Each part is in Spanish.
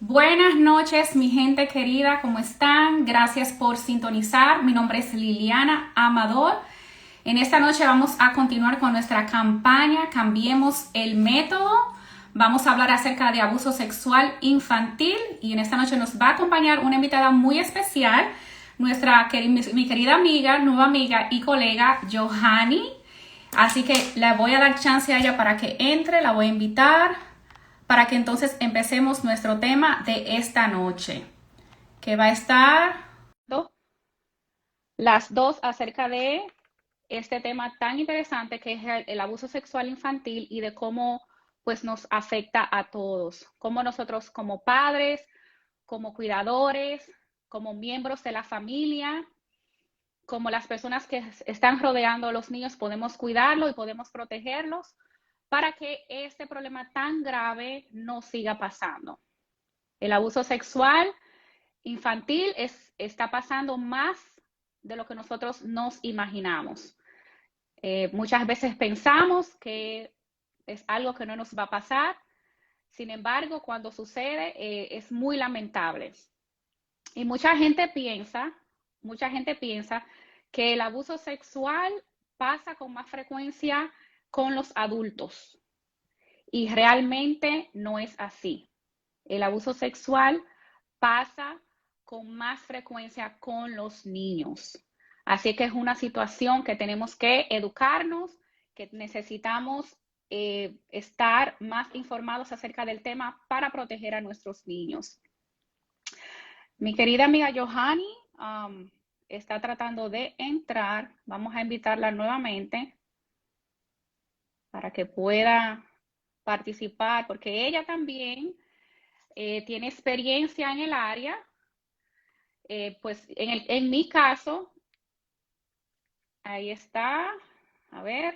Buenas noches, mi gente querida, ¿cómo están? Gracias por sintonizar. Mi nombre es Liliana Amador. En esta noche vamos a continuar con nuestra campaña Cambiemos el Método. Vamos a hablar acerca de abuso sexual infantil y en esta noche nos va a acompañar una invitada muy especial, mi querida amiga, nueva amiga y colega, Johanny. Así que le voy a dar chance a ella para que entre, la voy a invitar para que entonces empecemos nuestro tema de esta noche, que va a estar las dos acerca de este tema tan interesante que es el abuso sexual infantil y de cómo pues nos afecta a todos, cómo nosotros como padres, como cuidadores, como miembros de la familia, como las personas que están rodeando a los niños podemos cuidarlos y podemos protegerlos para que este problema tan grave no siga pasando. El abuso sexual infantil está pasando más de lo que nosotros nos imaginamos. Muchas veces pensamos que es algo que no nos va a pasar, sin embargo, cuando sucede es muy lamentable. Y mucha gente piensa que el abuso sexual pasa con más frecuencia con los adultos. Y realmente no es así. El abuso sexual pasa con más frecuencia con los niños. Así que es una situación que tenemos que educarnos, que necesitamos estar más informados acerca del tema para proteger a nuestros niños. Mi querida amiga Johanny está tratando de entrar. Vamos a invitarla nuevamente para que pueda participar, porque ella también tiene experiencia en el área. Pues en mi caso, ahí está. A ver,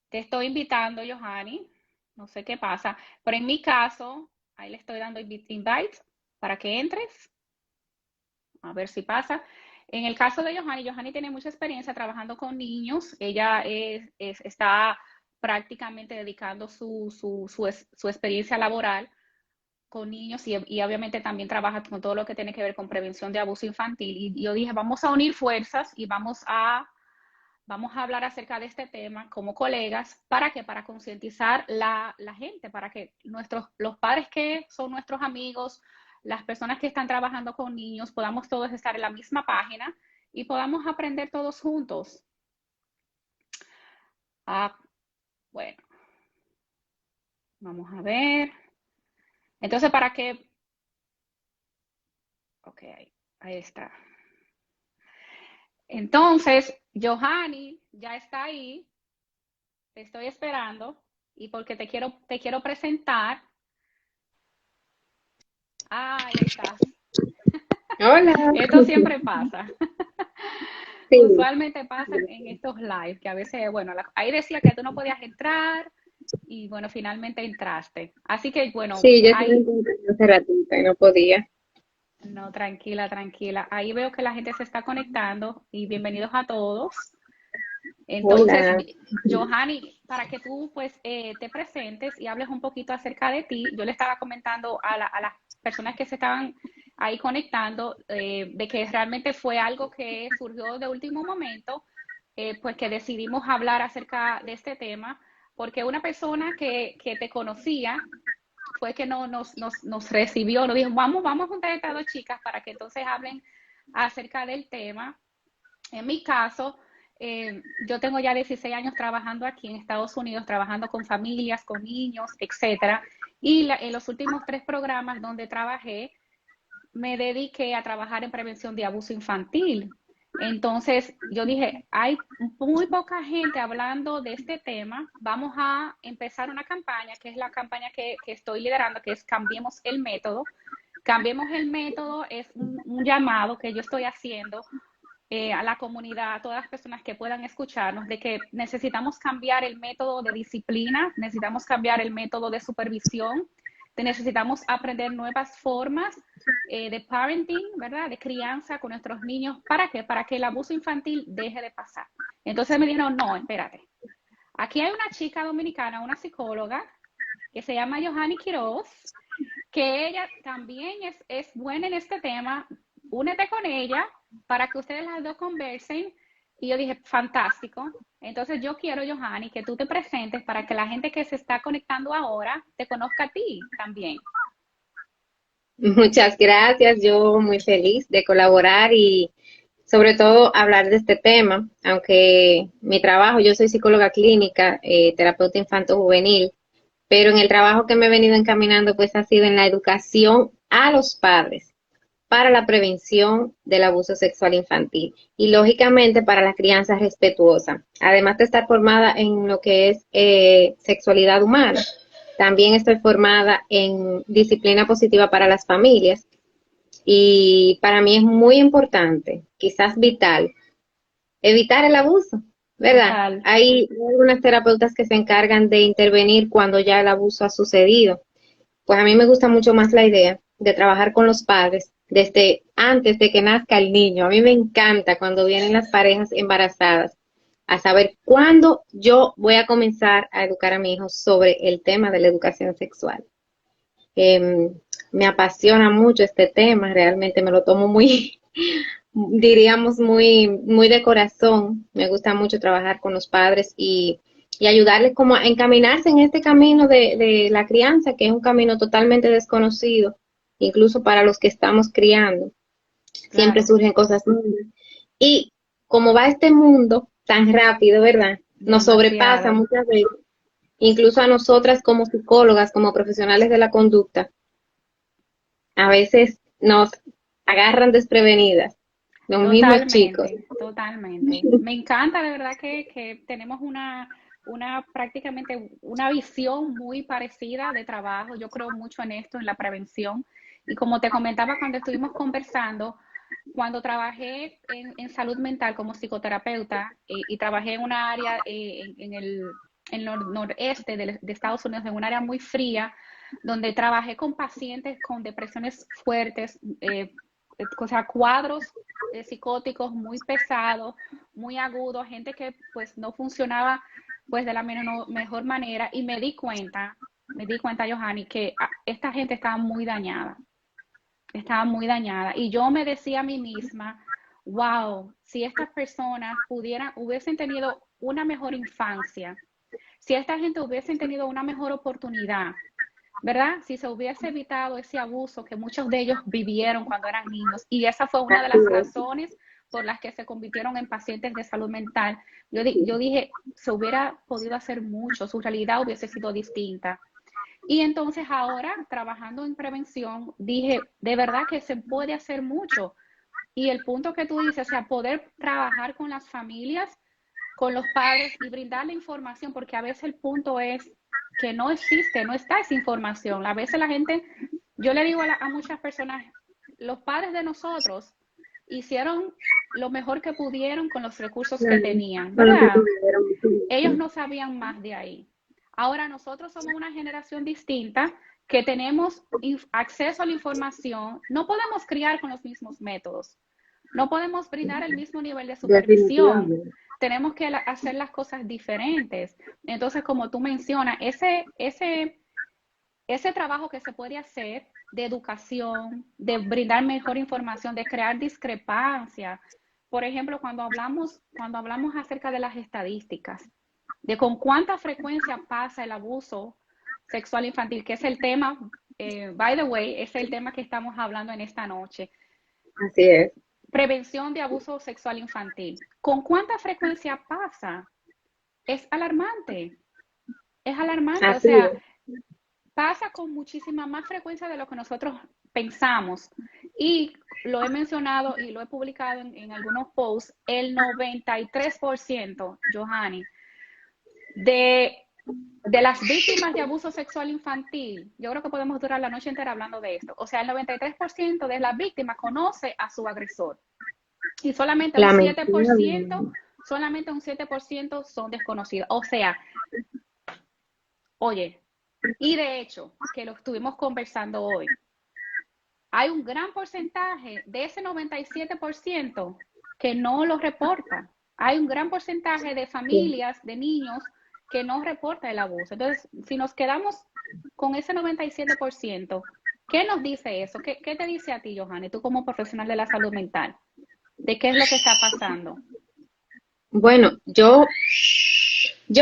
te estoy invitando, Johanny. No sé qué pasa, pero en mi caso, ahí le estoy dando invite para que entres. A ver si pasa. En el caso de Johanny tiene mucha experiencia trabajando con niños. Ella está prácticamente dedicando su experiencia laboral con niños y obviamente también trabaja con todo lo que tiene que ver con prevención de abuso infantil. Y yo dije, vamos a unir fuerzas y vamos a hablar acerca de este tema como colegas. ¿Para qué? Para concientizar la gente, para que los padres que son nuestros amigos, las personas que están trabajando con niños, podamos todos estar en la misma página y podamos aprender todos juntos. Bueno, vamos a ver. Entonces, ¿para qué? Ok, ahí está. Entonces, Johanny ya está ahí, te estoy esperando y porque te quiero presentar. Ah, ahí estás. Hola. Esto siempre pasa. Sí, Usualmente pasa en estos live, que a veces, bueno, ahí decía que tú no podías entrar y bueno, finalmente entraste. Así que bueno, sí, yo estaba ahí, intentando hace ratito y no podía. no, tranquila, tranquila. Ahí veo que la gente se está conectando y bienvenidos a todos. Entonces, Hola. Johanny, para que tú pues te presentes y hables un poquito acerca de ti, yo le estaba comentando a las personas que se estaban ahí conectando de que realmente fue algo que surgió de último momento, pues que decidimos hablar acerca de este tema, porque una persona que te conocía fue que nos recibió, nos dijo, vamos a juntar a estas dos chicas para que entonces hablen acerca del tema. En mi caso, yo tengo ya 16 años trabajando aquí en Estados Unidos, trabajando con familias, con niños, etcétera. Y en los últimos 3 programas donde trabajé, me dediqué a trabajar en prevención de abuso infantil. Entonces, yo dije, hay muy poca gente hablando de este tema. Vamos a empezar una campaña, que es la campaña que estoy liderando, que es Cambiemos el Método. Cambiemos el Método es un llamado que yo estoy haciendo a la comunidad, a todas las personas que puedan escucharnos, de que necesitamos cambiar el método de disciplina, necesitamos cambiar el método de supervisión, necesitamos aprender nuevas formas de parenting, ¿verdad? De crianza con nuestros niños. ¿Para qué? Para que el abuso infantil deje de pasar. Entonces me dijeron, no, espérate. Aquí hay una chica dominicana, una psicóloga, que se llama Johanny Quiroz, que ella también es buena en este tema. Únete con ella para que ustedes las dos conversen. Y yo dije, fantástico. Entonces yo quiero, Johanny, que tú te presentes para que la gente que se está conectando ahora te conozca a ti también. Muchas gracias, yo muy feliz de colaborar y sobre todo hablar de este tema, aunque mi trabajo, yo soy psicóloga clínica, terapeuta infanto-juvenil, pero en el trabajo que me he venido encaminando pues ha sido en la educación a los padres para la prevención del abuso sexual infantil y lógicamente para la crianza respetuosa. Además de estar formada en lo que es sexualidad humana, también estoy formada en disciplina positiva para las familias y para mí es muy importante, quizás vital, evitar el abuso, ¿verdad? Total. Hay algunas terapeutas que se encargan de intervenir cuando ya el abuso ha sucedido. Pues a mí me gusta mucho más la idea de trabajar con los padres desde antes de que nazca el niño. A mí me encanta cuando vienen las parejas embarazadas a saber cuándo yo voy a comenzar a educar a mi hijo sobre el tema de la educación sexual. Eh, Me apasiona mucho este tema, realmente me lo tomo muy, diríamos, muy de corazón. Me gusta mucho trabajar con los padres y ayudarles como a encaminarse en este camino de la crianza, que es un camino totalmente desconocido, incluso para los que estamos criando. Siempre Claro, surgen cosas nuevas. Y como va este mundo tan rápido, ¿verdad? Nos sobrepasa demasiado. muchas veces, incluso a nosotras como psicólogas, como profesionales de la conducta, a veces nos agarran desprevenidas los mismos chicos. Totalmente, totalmente. Me encanta de verdad que tenemos una prácticamente una visión muy parecida de trabajo. Yo creo mucho en esto, en la prevención. Y como te comentaba cuando estuvimos conversando, cuando trabajé en salud mental como psicoterapeuta y trabajé en una área en el noreste de Estados Unidos, en un área muy fría, donde trabajé con pacientes con depresiones fuertes, o sea, cuadros psicóticos muy pesados, muy agudos, gente que pues no funcionaba pues de la mejor manera y me di cuenta, Johanny, que esta gente estaba muy dañada y yo me decía a mí misma, wow, si estas personas hubiesen tenido una mejor infancia, si esta gente hubiesen tenido una mejor oportunidad, ¿verdad? Si se hubiese evitado ese abuso que muchos de ellos vivieron cuando eran niños, y esa fue una de Así las es. razones por las que se convirtieron en pacientes de salud mental. Yo dije, se hubiera podido hacer mucho, su realidad hubiese sido distinta. Y entonces ahora, trabajando en prevención, dije, de verdad que se puede hacer mucho. Y el punto que tú dices, o sea, poder trabajar con las familias, con los padres y brindarle información, porque a veces el punto es que no existe, no está esa información. A veces la gente, yo le digo a muchas personas, los padres de nosotros hicieron lo mejor que pudieron con los recursos que tenían, Con lo que ¿verdad? tuvieron. Ellos no sabían más de ahí. Ahora nosotros somos una generación distinta que tenemos acceso a la información, no podemos criar con los mismos métodos, no podemos brindar el mismo nivel de supervisión, Definitivamente. tenemos que hacer las cosas diferentes. Entonces, como tú mencionas, ese trabajo que se puede hacer de educación, de brindar mejor información, de crear discrepancias. Por ejemplo, cuando hablamos acerca de las estadísticas, de con cuánta frecuencia pasa el abuso sexual infantil, que es el tema, by the way, es el tema que estamos hablando en esta noche. Así es. Prevención de abuso sexual infantil. ¿Con cuánta frecuencia pasa? Es alarmante, es alarmante. O Así sea, es. pasa con muchísima más frecuencia de lo que nosotros pensamos. Y lo he mencionado y lo he publicado en algunos posts, el 93%, Johanny, de, de las víctimas de abuso sexual infantil, yo creo que podemos durar la noche entera hablando de esto. O sea, el 93% de las víctimas conoce a su agresor y Lamentablemente. solamente un 7% son desconocidos. O sea, oye, y de hecho, que lo estuvimos conversando hoy, hay un gran porcentaje de ese 97% que no lo reporta. Hay un gran porcentaje de Sí. familias, de niños, que no reporta el abuso. Entonces, si nos quedamos con ese 97%, ¿Qué nos dice eso? ¿Qué te dice a ti, Johanny, tú como profesional de la salud mental? ¿De qué es lo que está pasando? Bueno, yo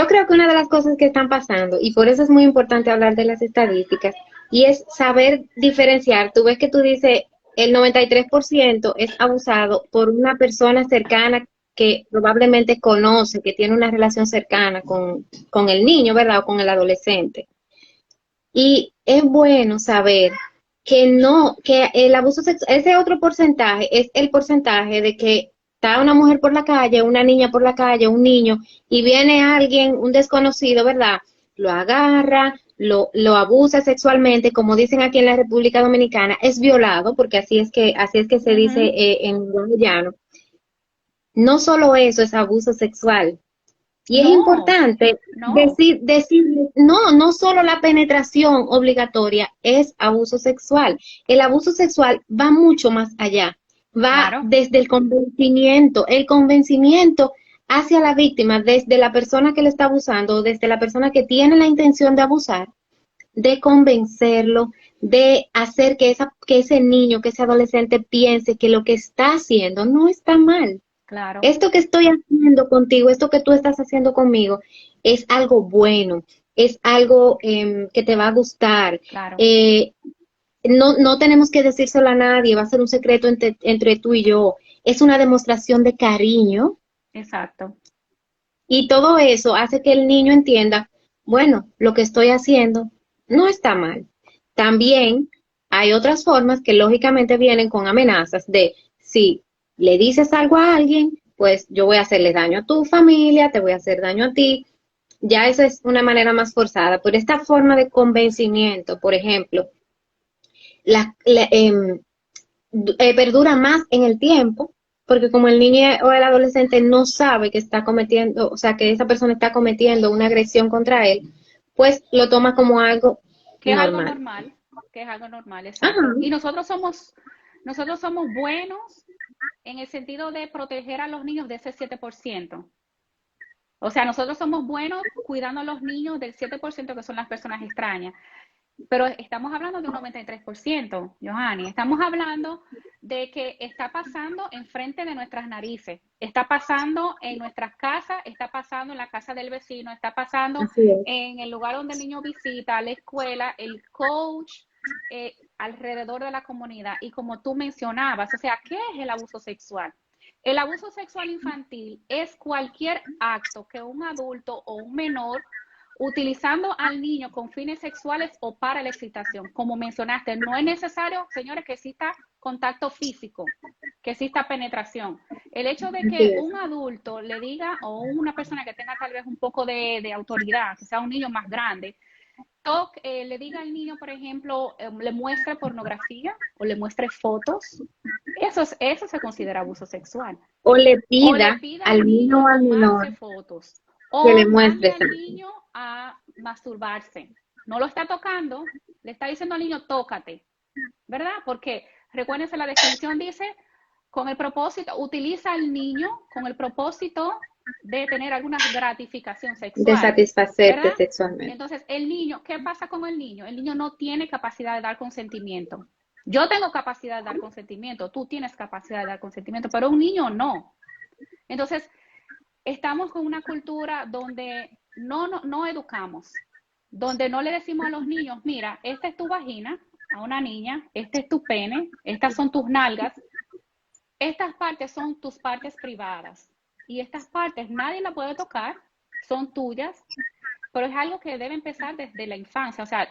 creo que una de las cosas que están pasando, y por eso es muy importante hablar de las estadísticas, y es saber diferenciar. Tú ves que tú dices, el 93% es abusado por una persona cercana que probablemente conoce, que tiene una relación cercana con el niño, ¿verdad? O con el adolescente. Y es bueno saber que no, que el abuso sexual, ese otro porcentaje es el porcentaje de que está una mujer por la calle, una niña por la calle, un niño, y viene alguien, un desconocido, ¿verdad? Lo agarra, lo abusa sexualmente, como dicen aquí en la República Dominicana, es violado, porque así es que se dice Ujú. en buen llano. No solo eso es abuso sexual, y es No, importante no, decir, no, no solo la penetración obligatoria es abuso sexual. El abuso sexual va mucho más allá. Va claro, desde el convencimiento hacia la víctima, desde la persona que le está abusando, desde la persona que tiene la intención de abusar, de convencerlo, de hacer que ese niño, que ese adolescente piense que lo que está haciendo no está mal. claro, Esto que estoy haciendo contigo, esto que tú estás haciendo conmigo, es algo bueno, es algo que te va a gustar. claro, Eh, no tenemos que decírselo a nadie, va a ser un secreto entre tú y yo. Es una demostración de cariño exacto. y todo eso hace que el niño entienda, bueno, lo que estoy haciendo no está mal. También hay otras formas que lógicamente vienen con amenazas de si le dices algo a alguien, pues yo voy a hacerle daño a tu familia, te voy a hacer daño a ti. Ya eso es una manera más forzada, pero esta forma de convencimiento, por ejemplo, la, la, em, perdura más en el tiempo, porque como el niño o el adolescente no sabe que está cometiendo, o sea, que esa persona está cometiendo una agresión contra él, pues lo toma como algo Que es algo normal. normal, que es algo normal, Ajá, exacto. Y nosotros somos buenos en el sentido de proteger a los niños de ese 7%. O sea, nosotros somos buenos cuidando a los niños del 7% que son las personas extrañas. Pero estamos hablando de un 93%, Johanny. Estamos hablando de que está pasando enfrente de nuestras narices, está pasando en nuestras casas, está pasando en la casa del vecino, está pasando así es. en el lugar donde el niño visita, la escuela, el coach, alrededor de la comunidad. Y como tú mencionabas, o sea, ¿qué es el abuso sexual? El abuso sexual infantil es cualquier acto que un adulto o un menor utilizando al niño con fines sexuales o para la excitación. Como mencionaste, no es necesario, señores, que exista contacto físico, que exista penetración. El hecho de Así que es. un adulto le diga, o una persona que tenga tal vez un poco de autoridad, que sea un niño más grande, le diga al niño, por ejemplo, le muestre pornografía o le muestre fotos, eso se considera abuso sexual. O le O le pida pida al al niño niño o al menor tomarse fotos. que le O mande muestre al algo. niño a masturbarse. No lo está tocando, le está diciendo al niño, tócate, ¿verdad? Porque recuérdense, la definición dice, con el propósito, utiliza al niño con el propósito de tener alguna gratificación De sexual, satisfacerte ¿verdad? sexualmente. Entonces, el niño, ¿qué pasa con el niño? El niño no tiene capacidad de dar consentimiento. Yo tengo capacidad de dar consentimiento, tú tienes capacidad de dar consentimiento, pero un niño no. Entonces, estamos con una cultura donde no educamos, donde no le decimos a los niños, mira, esta es tu vagina, a una niña, este es tu pene, estas son tus nalgas, estas partes son tus partes privadas y estas partes nadie la puede tocar, son tuyas, pero es algo que debe empezar desde la infancia. O sea,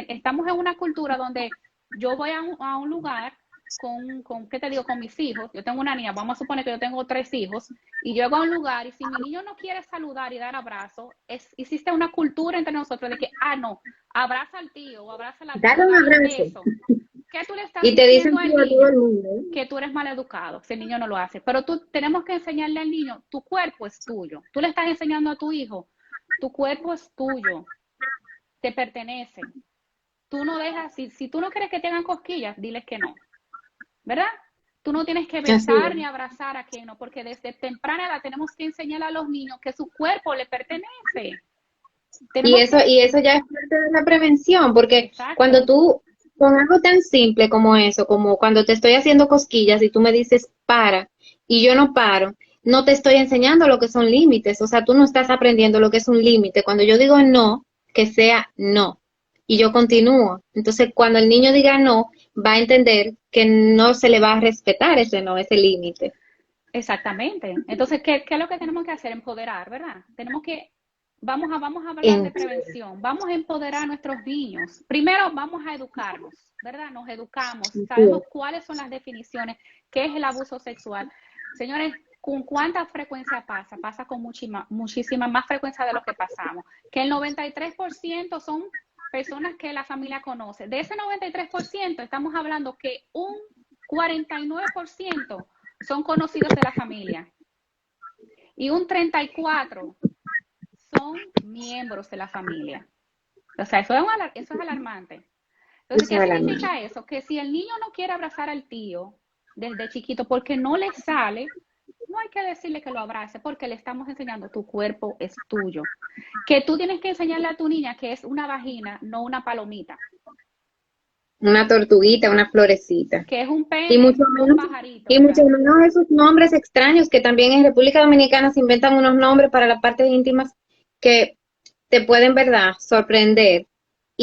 estamos en una cultura donde yo voy a un lugar ¿qué te digo? Con mis hijos. Yo tengo una niña, vamos a suponer que yo tengo 3 hijos, y llego a un lugar y si mi niño no quiere saludar y dar abrazo, existe una cultura entre nosotros de que, no, abraza al tío o abraza a la tía Dale o un dale un abrazo. beso. ¿Qué tú le estás Y te dicen diciendo tú al a todo el niño? mundo, ¿eh? Que tú eres mal educado, si el niño no lo hace. Pero tenemos que enseñarle al niño, tu cuerpo es tuyo. Tú le estás enseñando a tu hijo, tu cuerpo es tuyo, te pertenece. Tú no dejas, si tú no quieres que te hagan cosquillas, diles que no, ¿verdad? Tú no tienes que Así besar es. ni abrazar a quien no, porque desde temprana edad tenemos que enseñar a los niños que su cuerpo le pertenece. Tenemos que, Y eso ya es parte de la prevención, porque exacto, con algo tan simple como eso, como cuando te estoy haciendo cosquillas y tú me dices para y yo no paro, no te estoy enseñando lo que son límites, o sea, tú no estás aprendiendo lo que es un límite. Cuando yo digo no, que sea no y yo continúo. Entonces, cuando el niño diga no, va a entender que no se le va a respetar ese no, ese límite. Exactamente. Entonces, ¿qué es lo que tenemos que hacer? Empoderar, ¿verdad? Vamos a hablar de En- prevención, vamos a empoderar a nuestros niños. Primero, vamos a educarnos, ¿verdad? Nos educamos, sabemos cuáles son las definiciones, qué es el abuso sexual. Señores, ¿con cuánta frecuencia pasa? Pasa con muchísima más frecuencia de lo que pasamos. Que el 93% son personas que la familia conoce. De ese 93%, estamos hablando que un 49% son conocidos de la familia y un 34% son miembros de la familia. O sea, eso es alarmante. Entonces, Eso ¿qué es la mano. significa eso? Que si el niño no quiere abrazar al tío desde chiquito porque no le sale, no hay que decirle que lo abrace porque le estamos enseñando, tu cuerpo es tuyo. Que tú tienes que enseñarle a tu niña que es una vagina, no una palomita. Una tortuguita, una florecita. Que es un Y pene, mucho no un menos, pajarito, y mucho ¿verdad? menos esos nombres extraños que también en República Dominicana se inventan unos nombres para las partes íntimas que te pueden, ¿verdad?, sorprender.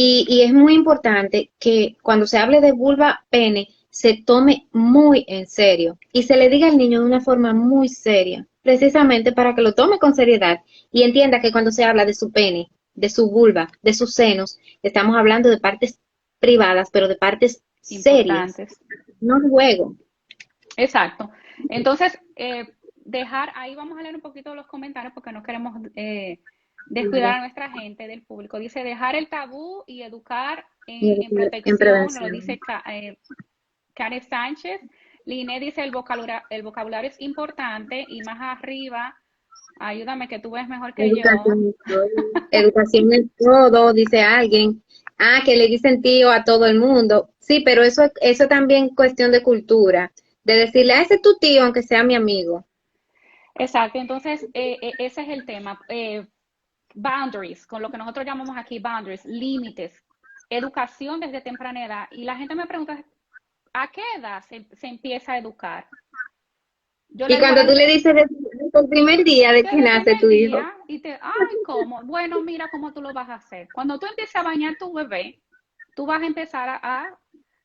Y es muy importante que cuando se hable de vulva pene se tome muy en serio y se le diga al niño de una forma muy seria, precisamente para que lo tome con seriedad y entienda que cuando se habla de su pene, de su vulva, de sus senos, estamos hablando de partes privadas, pero de partes serias, Importantes. no juego. Exacto. Entonces, ahí vamos a leer un poquito los comentarios porque no queremos descuidar a nuestra gente del público. Dice, dejar el tabú y educar en En protección, nos lo dice prevención. Karen Sánchez. Liné dice, el vocabulario es importante y más arriba, ayúdame que tú ves mejor que yo. Educación en todo. Educación en todo, dice alguien. Ah, que le dicen tío a todo el mundo. Sí, pero eso también es cuestión de cultura. De decirle, a ese es tu tío, aunque sea mi amigo. Exacto, entonces ese es el tema. Boundaries, con lo que nosotros llamamos aquí boundaries, límites, educación desde temprana edad. Y la gente me pregunta, ¿a qué edad se empieza a educar? Yo Y le digo a la cuando tú le gente, dices desde el primer día de que desde el nace primer tu hijo, día, ay, ¿cómo? Bueno, mira cómo tú lo vas a hacer. Cuando tú empieces a bañar tu bebé, tú vas a empezar a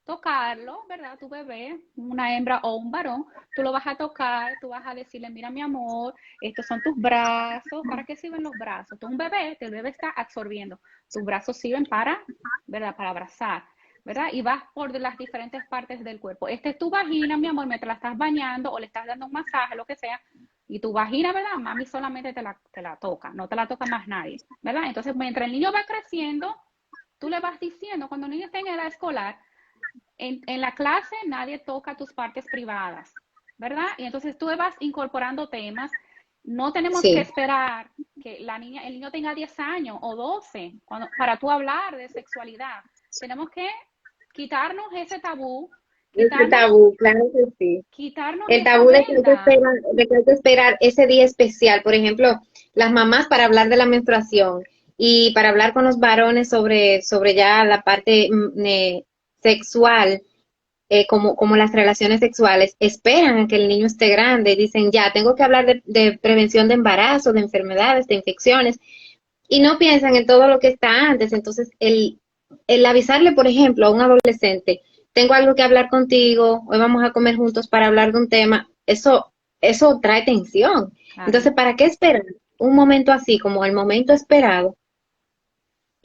tocarlo, ¿verdad? Tu bebé, una hembra o un varón, tú lo vas a tocar, tú vas a decirle, mira mi amor, estos son tus brazos, ¿para qué sirven los brazos? Tú un bebé, el bebé está absorbiendo, tus brazos sirven para, ¿verdad? Para abrazar, ¿verdad? Y vas por las diferentes partes del cuerpo. Esta es tu vagina, mi amor, mientras la estás bañando o le estás dando un masaje, lo que sea, y tu vagina, ¿verdad? Mami solamente te la toca, no te la toca más nadie, ¿verdad? Entonces, mientras el niño va creciendo, tú le vas diciendo, cuando el niño está en edad escolar, en la clase nadie toca tus partes privadas, ¿verdad? Y entonces tú vas incorporando temas. No tenemos que sí. esperar que el niño tenga 10 años o 12 para tú hablar de sexualidad. Tenemos que quitarnos ese tabú, Ese quitarnos, tabú, claro que sí. quitarnos El esa tabú venda. de que hay que esperar ese día especial. Por ejemplo, las mamás para hablar de la menstruación y para hablar con los varones sobre ya la parte sexual, como las relaciones sexuales, esperan a que el niño esté grande y dicen, ya, tengo que hablar de prevención de embarazo, de enfermedades, de infecciones, y no piensan en todo lo que está antes. Entonces, el avisarle, por ejemplo, a un adolescente, tengo algo que hablar contigo, hoy vamos a comer juntos para hablar de un tema, eso trae tensión. Claro, Entonces, ¿para qué esperar un momento así como el momento esperado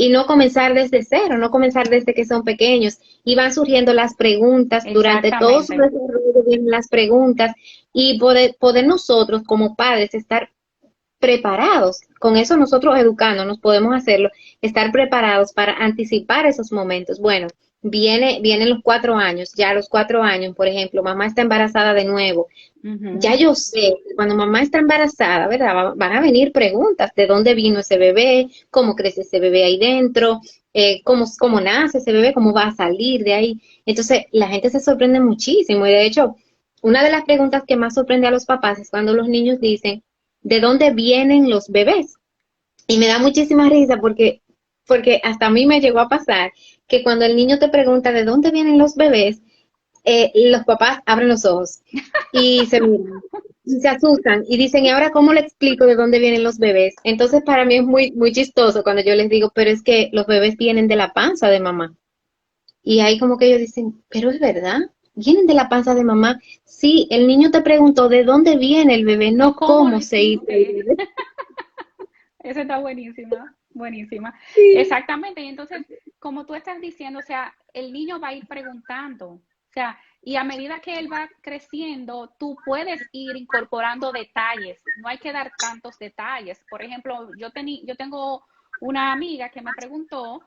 y no comenzar desde cero, no comenzar desde que son pequeños? Y van surgiendo las preguntas, durante todo su exactamente. desarrollo vienen las preguntas y poder nosotros como padres estar preparados. Con eso nosotros educándonos podemos hacerlo, estar preparados para anticipar esos momentos. Bueno, vienen los 4 años, ya a los 4 años, por ejemplo, mamá está embarazada de nuevo. Ya Ujú. yo sé que cuando mamá está embarazada, ¿verdad? Van a venir preguntas de dónde vino ese bebé, cómo crece ese bebé ahí dentro, cómo nace ese bebé, cómo va a salir de ahí. Entonces, la gente se sorprende muchísimo y de hecho, una de las preguntas que más sorprende a los papás es cuando los niños dicen, ¿de dónde vienen los bebés? Y me da muchísima risa porque hasta a mí me llegó a pasar que cuando el niño te pregunta de dónde vienen los bebés, los papás abren los ojos y se miran y se asustan y dicen, ¿y ahora cómo le explico de dónde vienen los bebés? Entonces para mí es muy, muy chistoso cuando yo les digo, pero es que los bebés vienen de la panza de mamá. Y ahí como que ellos dicen, pero es verdad, vienen de la panza de mamá. Sí, el niño te preguntó de dónde viene el bebé, No no cómo lo cómo se hizo el hiciste. bebé. Esa está buenísima, buenísima. Sí, Exactamente. Y entonces, como tú estás diciendo, o sea, el niño va a ir preguntando. O sea, y a medida que él va creciendo, tú puedes ir incorporando detalles. No hay que dar tantos detalles. Por ejemplo, yo tengo una amiga que me preguntó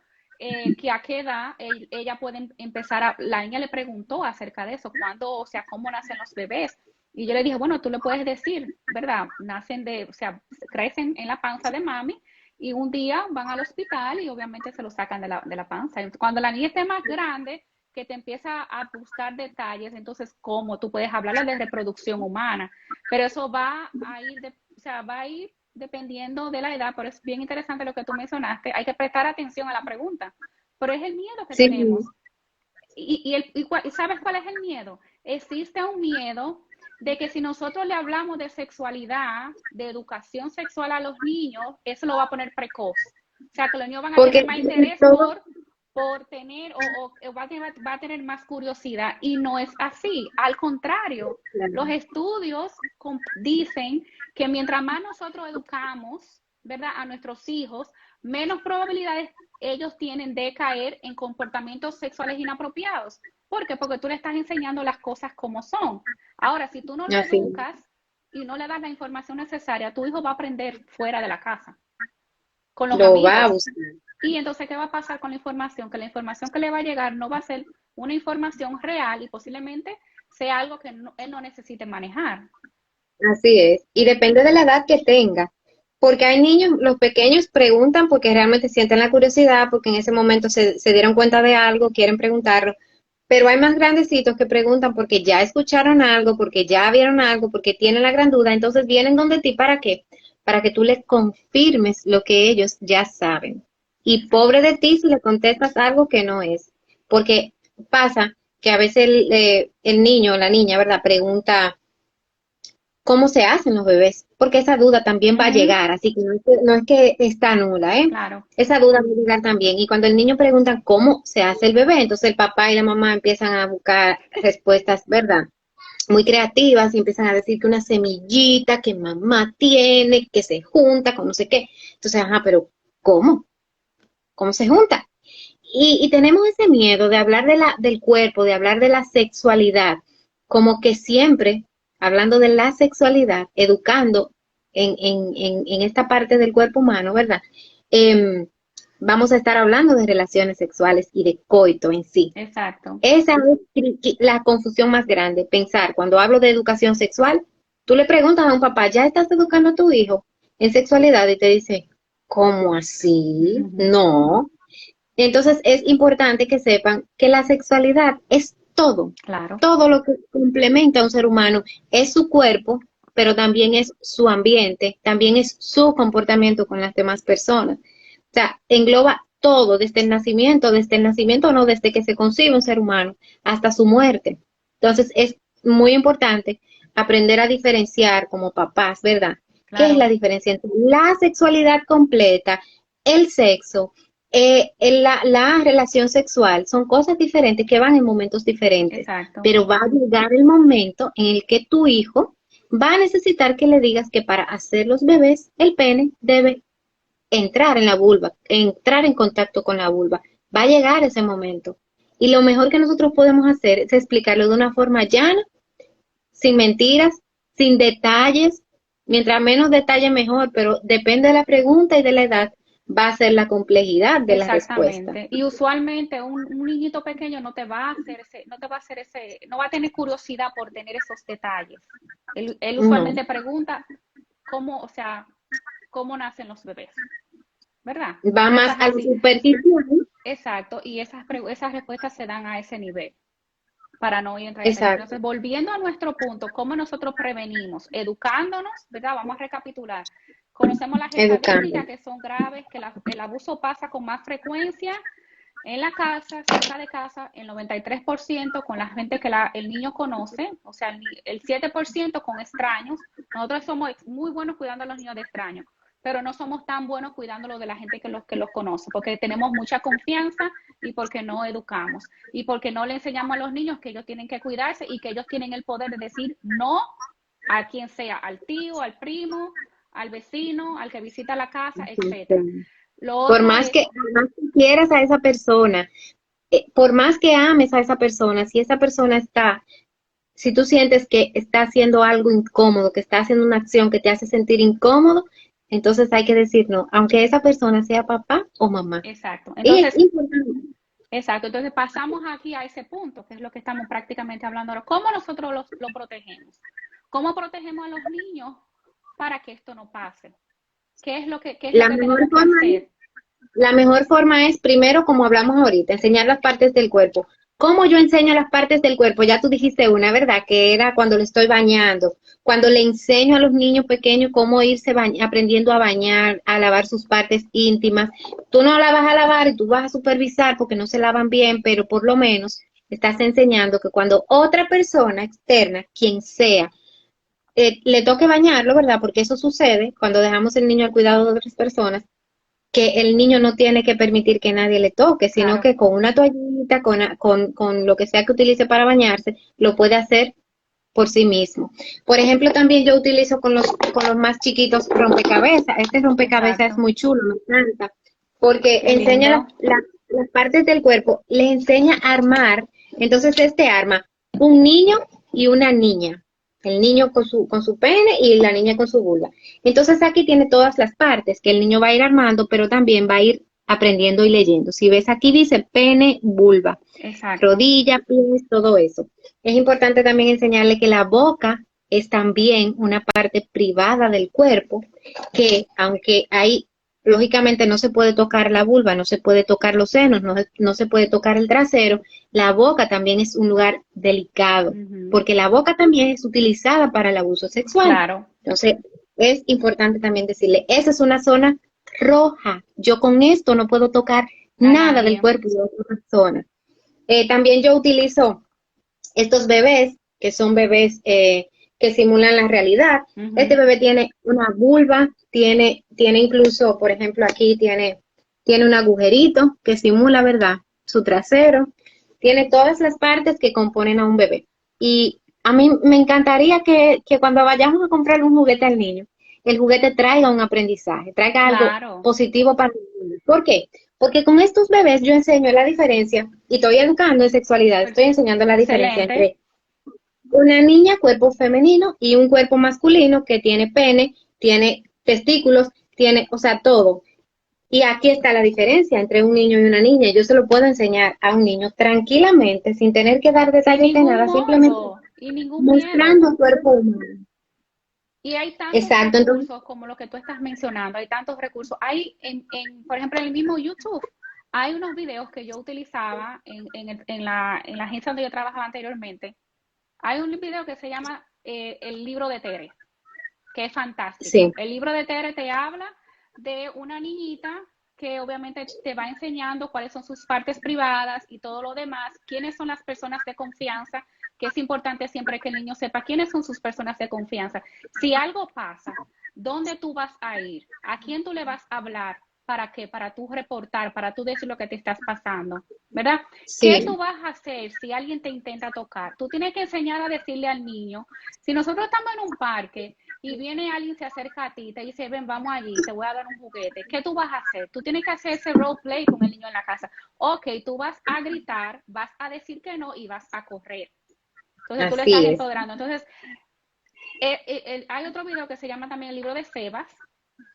que a qué edad ella puede empezar la niña le preguntó acerca de eso, cuándo, o sea, cómo nacen los bebés. Y yo le dije, bueno, tú le puedes decir, ¿verdad? Nacen o sea, crecen en la panza de mami y un día van al hospital y obviamente se lo sacan de la panza. Cuando la niña esté más grande, que te empieza a buscar detalles, entonces, ¿cómo? Tú puedes hablarle de reproducción humana, pero eso va a ir, o sea, va a ir dependiendo de la edad, pero es bien interesante lo que tú mencionaste. Hay que prestar atención a la pregunta, pero es el miedo que sí, tenemos. ¿Y sabes cuál es el miedo? Existe un miedo de que si nosotros le hablamos de sexualidad, de educación sexual a los niños, eso lo va a poner precoz. O sea, que los niños van a tener porque más interés todo, por tener o va a tener más curiosidad. Y no es así. Al contrario, los estudios dicen que mientras más nosotros educamos, ¿verdad?, a nuestros hijos, menos probabilidades ellos tienen de caer en comportamientos sexuales inapropiados. ¿Por qué? Porque tú le estás enseñando las cosas como son. Ahora, si tú no lo así, educas y no le das la información necesaria, tu hijo va a aprender fuera de la casa, con los lo va a amigos. buscar. Y entonces, ¿qué va a pasar con la información? Que la información que le va a llegar no va a ser una información real y posiblemente sea algo que él no necesite manejar. Así es. Y depende de la edad que tenga. Porque hay niños, los pequeños preguntan porque realmente sienten la curiosidad, porque en ese momento se dieron cuenta de algo, quieren preguntarlo. Pero hay más grandecitos que preguntan porque ya escucharon algo, porque ya vieron algo, porque tienen la gran duda. Entonces vienen donde ti, ¿para qué? Para que tú les confirmes lo que ellos ya saben. Y pobre de ti si le contestas algo que no es. Porque pasa que a veces el niño o la niña, ¿verdad? Pregunta cómo se hacen los bebés, porque esa duda también va a Ujú, llegar, así que no es que está nula, ¿eh? claro, Esa duda va a llegar también. Y cuando el niño pregunta cómo se hace el bebé, entonces el papá y la mamá empiezan a buscar respuestas, ¿verdad? Muy creativas y empiezan a decir que una semillita que mamá tiene, que se junta con no sé qué. Entonces, ajá, pero ¿cómo? ¿Cómo se junta? Y tenemos ese miedo de hablar del cuerpo, de hablar de la sexualidad, como que siempre, hablando de la sexualidad, educando en esta parte del cuerpo humano, ¿verdad? Em, Vamos a estar hablando de relaciones sexuales y de coito en sí. exacto. Esa es la confusión más grande, pensar, cuando hablo de educación sexual, tú le preguntas a un papá, ¿ya estás educando a tu hijo en sexualidad? Y te dice, ¿cómo así? No, entonces es importante que sepan que la sexualidad es todo, Claro, todo lo que complementa a un ser humano es su cuerpo, pero también es su ambiente, también es su comportamiento con las demás personas. O sea, engloba todo, desde el nacimiento no, desde que se concibe un ser humano hasta su muerte. Entonces es muy importante aprender a diferenciar como papás, ¿verdad? ¿Qué es claro, la diferencia entre la sexualidad completa, el sexo, la relación sexual? Son cosas diferentes que van en momentos diferentes, exacto. pero va a llegar el momento en el que tu hijo va a necesitar que le digas que para hacer los bebés, el pene debe entrar en la vulva, entrar en contacto con la vulva. Va a llegar ese momento. Y lo mejor que nosotros podemos hacer es explicarlo de una forma llana, sin mentiras, sin detalles. Mientras menos detalle mejor, pero depende de la pregunta y de la edad, va a ser la complejidad de la respuesta. Exactamente. Y usualmente un niñito pequeño no te va a hacer no va a tener curiosidad por tener esos detalles. Él No, usualmente pregunta cómo, o sea, cómo nacen los bebés, ¿verdad? va más Cosas a lo así. superficial. Exacto. Y esas respuestas se dan a ese nivel para no ir en ese nivel. Exacto, Entonces, volviendo a nuestro punto, ¿cómo nosotros prevenimos? Educándonos, ¿verdad? Vamos a recapitular. Conocemos las educando. estadísticas que son graves, que el abuso pasa con más frecuencia en la casa, cerca de casa, el 93% con la gente que el niño conoce, o sea, el 7% con extraños. Nosotros somos muy buenos cuidando a los niños de extraños, pero no somos tan buenos cuidándolos de la gente que los conoce, porque tenemos mucha confianza y porque no educamos y porque no le enseñamos a los niños que ellos tienen que cuidarse y que ellos tienen el poder de decir no a quien sea, al tío, al primo, al vecino, al que visita la casa, etcétera. Lo Por otro más es, más que quieras a esa persona, por más que ames a esa persona, si esa persona está, si tú sientes que está haciendo algo incómodo, que está haciendo una acción que te hace sentir incómodo, entonces hay que decir no, aunque esa persona sea papá o mamá. exacto. Y es Entonces, importante. exacto. Entonces pasamos aquí a ese punto, que es lo que estamos prácticamente hablando ahora. ¿Cómo nosotros lo protegemos? ¿Cómo protegemos a los niños para que esto no pase? ¿Qué es lo La que mejor tenemos que forma hacer? La mejor forma es, primero, como hablamos ahorita, enseñar las partes del cuerpo. ¿Cómo yo enseño las partes del cuerpo? Ya tú dijiste una, ¿verdad? Que era cuando le estoy bañando, cuando le enseño a los niños pequeños cómo irse aprendiendo a bañar, a lavar sus partes íntimas. Tú no la vas a lavar y tú vas a supervisar porque no se lavan bien, pero por lo menos estás enseñando que cuando otra persona externa, quien sea, le toque bañarlo, ¿verdad? Porque eso sucede cuando dejamos el niño al cuidado de otras personas, que el niño no tiene que permitir que nadie le toque, sino Claro, que con una toallita, con lo que sea que utilice para bañarse, lo puede hacer por sí mismo. Por ejemplo, también yo utilizo con los más chiquitos rompecabezas. Este rompecabezas es exacto. muy chulo, me encanta, porque Qué enseña lindo. las partes del cuerpo, le enseña a armar. Entonces, este arma un niño y una niña. El niño con su pene y la niña con su vulva. Entonces aquí tiene todas las partes que el niño va a ir armando, pero también va a ir aprendiendo y leyendo. Si ves aquí dice pene, vulva, Exacto. rodilla, pies, todo eso. Es importante también enseñarle que la boca es también una parte privada del cuerpo, que aunque hay, lógicamente no se puede tocar la vulva, no se puede tocar los senos, no se puede tocar el trasero, la boca también es un lugar delicado, Ujú. porque la boca también es utilizada para el abuso sexual. Claro. Entonces, es importante también decirle, esa es una zona roja, yo con esto no puedo tocar A nada del nadie. cuerpo de otra persona. También yo utilizo estos bebés, que son bebés que simulan la realidad. Este Ujú. bebé tiene una vulva, tiene incluso, por ejemplo, aquí tiene un agujerito que simula, ¿verdad? Su trasero. Tiene todas las partes que componen a un bebé. Y a mí me encantaría que cuando vayamos a comprar un juguete al niño, el juguete traiga un aprendizaje, traiga algo Claro. positivo para el niño. ¿Por qué? Porque con estos bebés yo enseño la diferencia y estoy educando en sexualidad, estoy enseñando la diferencia Excelente. entre una niña, cuerpo femenino, y un cuerpo masculino que tiene pene, tiene testículos, tiene, o sea, todo. Y aquí está la diferencia entre un niño y una niña. Yo se lo puedo enseñar a un niño tranquilamente, sin tener que dar Sin detalles de ningún nada, simplemente morbo y ningún miedo. mostrando el cuerpo humano. Y hay tantos Exacto, entonces, recursos como lo que tú estás mencionando, hay tantos recursos. Hay, por ejemplo, en el mismo YouTube, hay unos videos que yo utilizaba en la agencia donde yo trabajaba anteriormente. Hay un video que se llama El libro de Tere, que es sí, fantástico. El libro de Tere te habla de una niñita que obviamente te va enseñando cuáles son sus partes privadas y todo lo demás, quiénes son las personas de confianza, que es importante siempre que el niño sepa quiénes son sus personas de confianza. Si algo pasa, ¿dónde tú vas a ir? ¿A quién tú le vas a hablar? ¿Para qué? Para tú reportar, para tú decir lo que te estás pasando, ¿verdad? ¿Qué tú sí, vas a hacer si alguien te intenta tocar? Tú tienes que enseñar a decirle al niño, si nosotros estamos en un parque y viene alguien, se acerca a ti y te dice, ven, vamos allí, te voy a dar un juguete, ¿qué tú vas a hacer? Tú tienes que hacer ese role play con el niño en la casa. Ok, tú vas a gritar, vas a decir que no y vas a correr. Entonces tú le estás así es. empoderando. Entonces, hay otro video que se llama también el libro de Sebas,